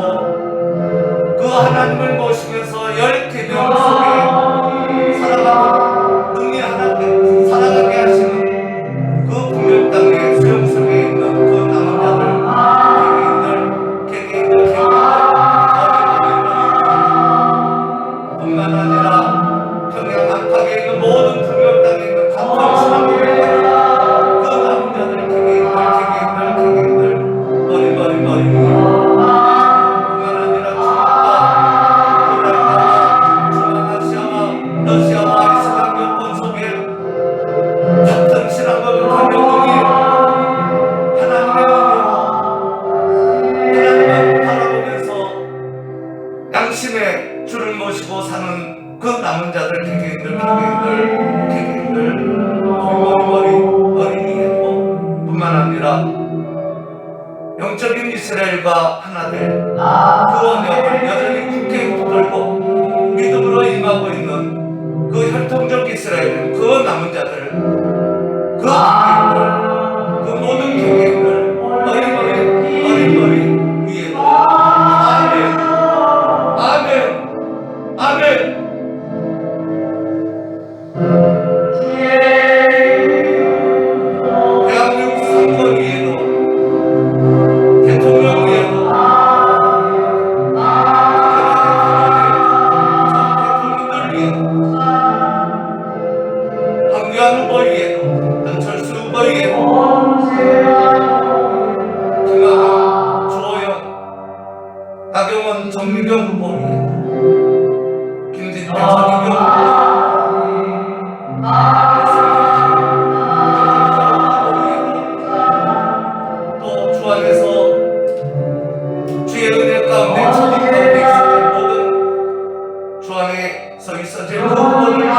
그 하나님을 모시면서 열 계명 속에 살아가고 능히 하나님 살아가게 하시는 그 풍력당의 수용소에 있는 그 남은 자들 개개인들 뿐만 아니라 평양 안팎에 있는 모든 풍력당에 있는 같은 신앙을 가진 그 남은 자들 개개인들 머리 뿐만 아니라 중국과 러시아와 이슬람 교권 속에 같은 신앙을 가진 하나님의 은혜로 하나님을 바라보면서 양심의 주를 모시고 사는 그 남은 자들 개개인들 머리 위에도 뿐만 아니라 영적인 이스라엘과 하나 될 그 언약을 여전히 굳게 붙들고 믿음으로 임하고 있는 그 혈통적 이스라엘 그 남은 자들 그 개개인들 그 모든 개개인들 머리 위에도 아멘. 대한민국 선거 위에도 대통령 위에도 대통령들 위에도 황교안 후보 위에도 안철수 후보 위에도 김학영, 주호영, 나경원, 정미경 후보 위에도 김진태, 전인경 후보 또 주 안에서 주의 은혜 가운데 천국 가운데 있을 모든 주 안에서 있어질 그 후보를 위해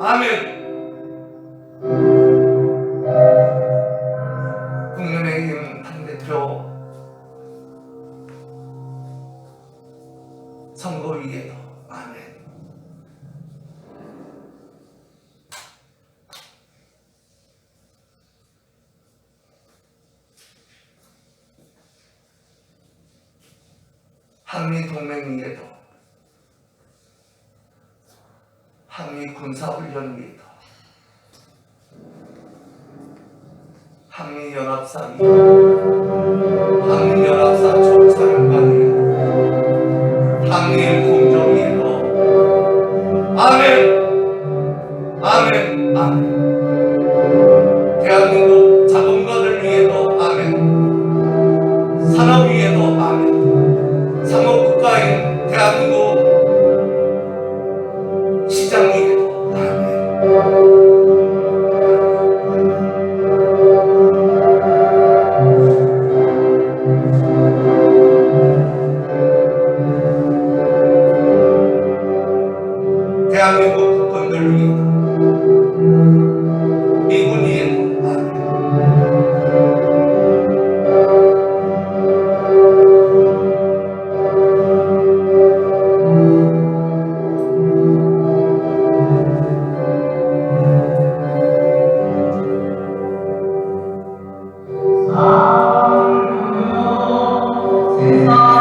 아멘. 국민의힘 당대표 선거위에도 아멘. 한미 동맹위에도 한미 군사훈련위에도 한미 연합사위에도 한미 연합사 총사령관위에도 한미일 공조위에도 아멘. 대한민국 자본가들 위에도 아멘. 산업 위에도 아멘. 상업국가인 대한민국 시장 위에도 아멘. Hallelujah.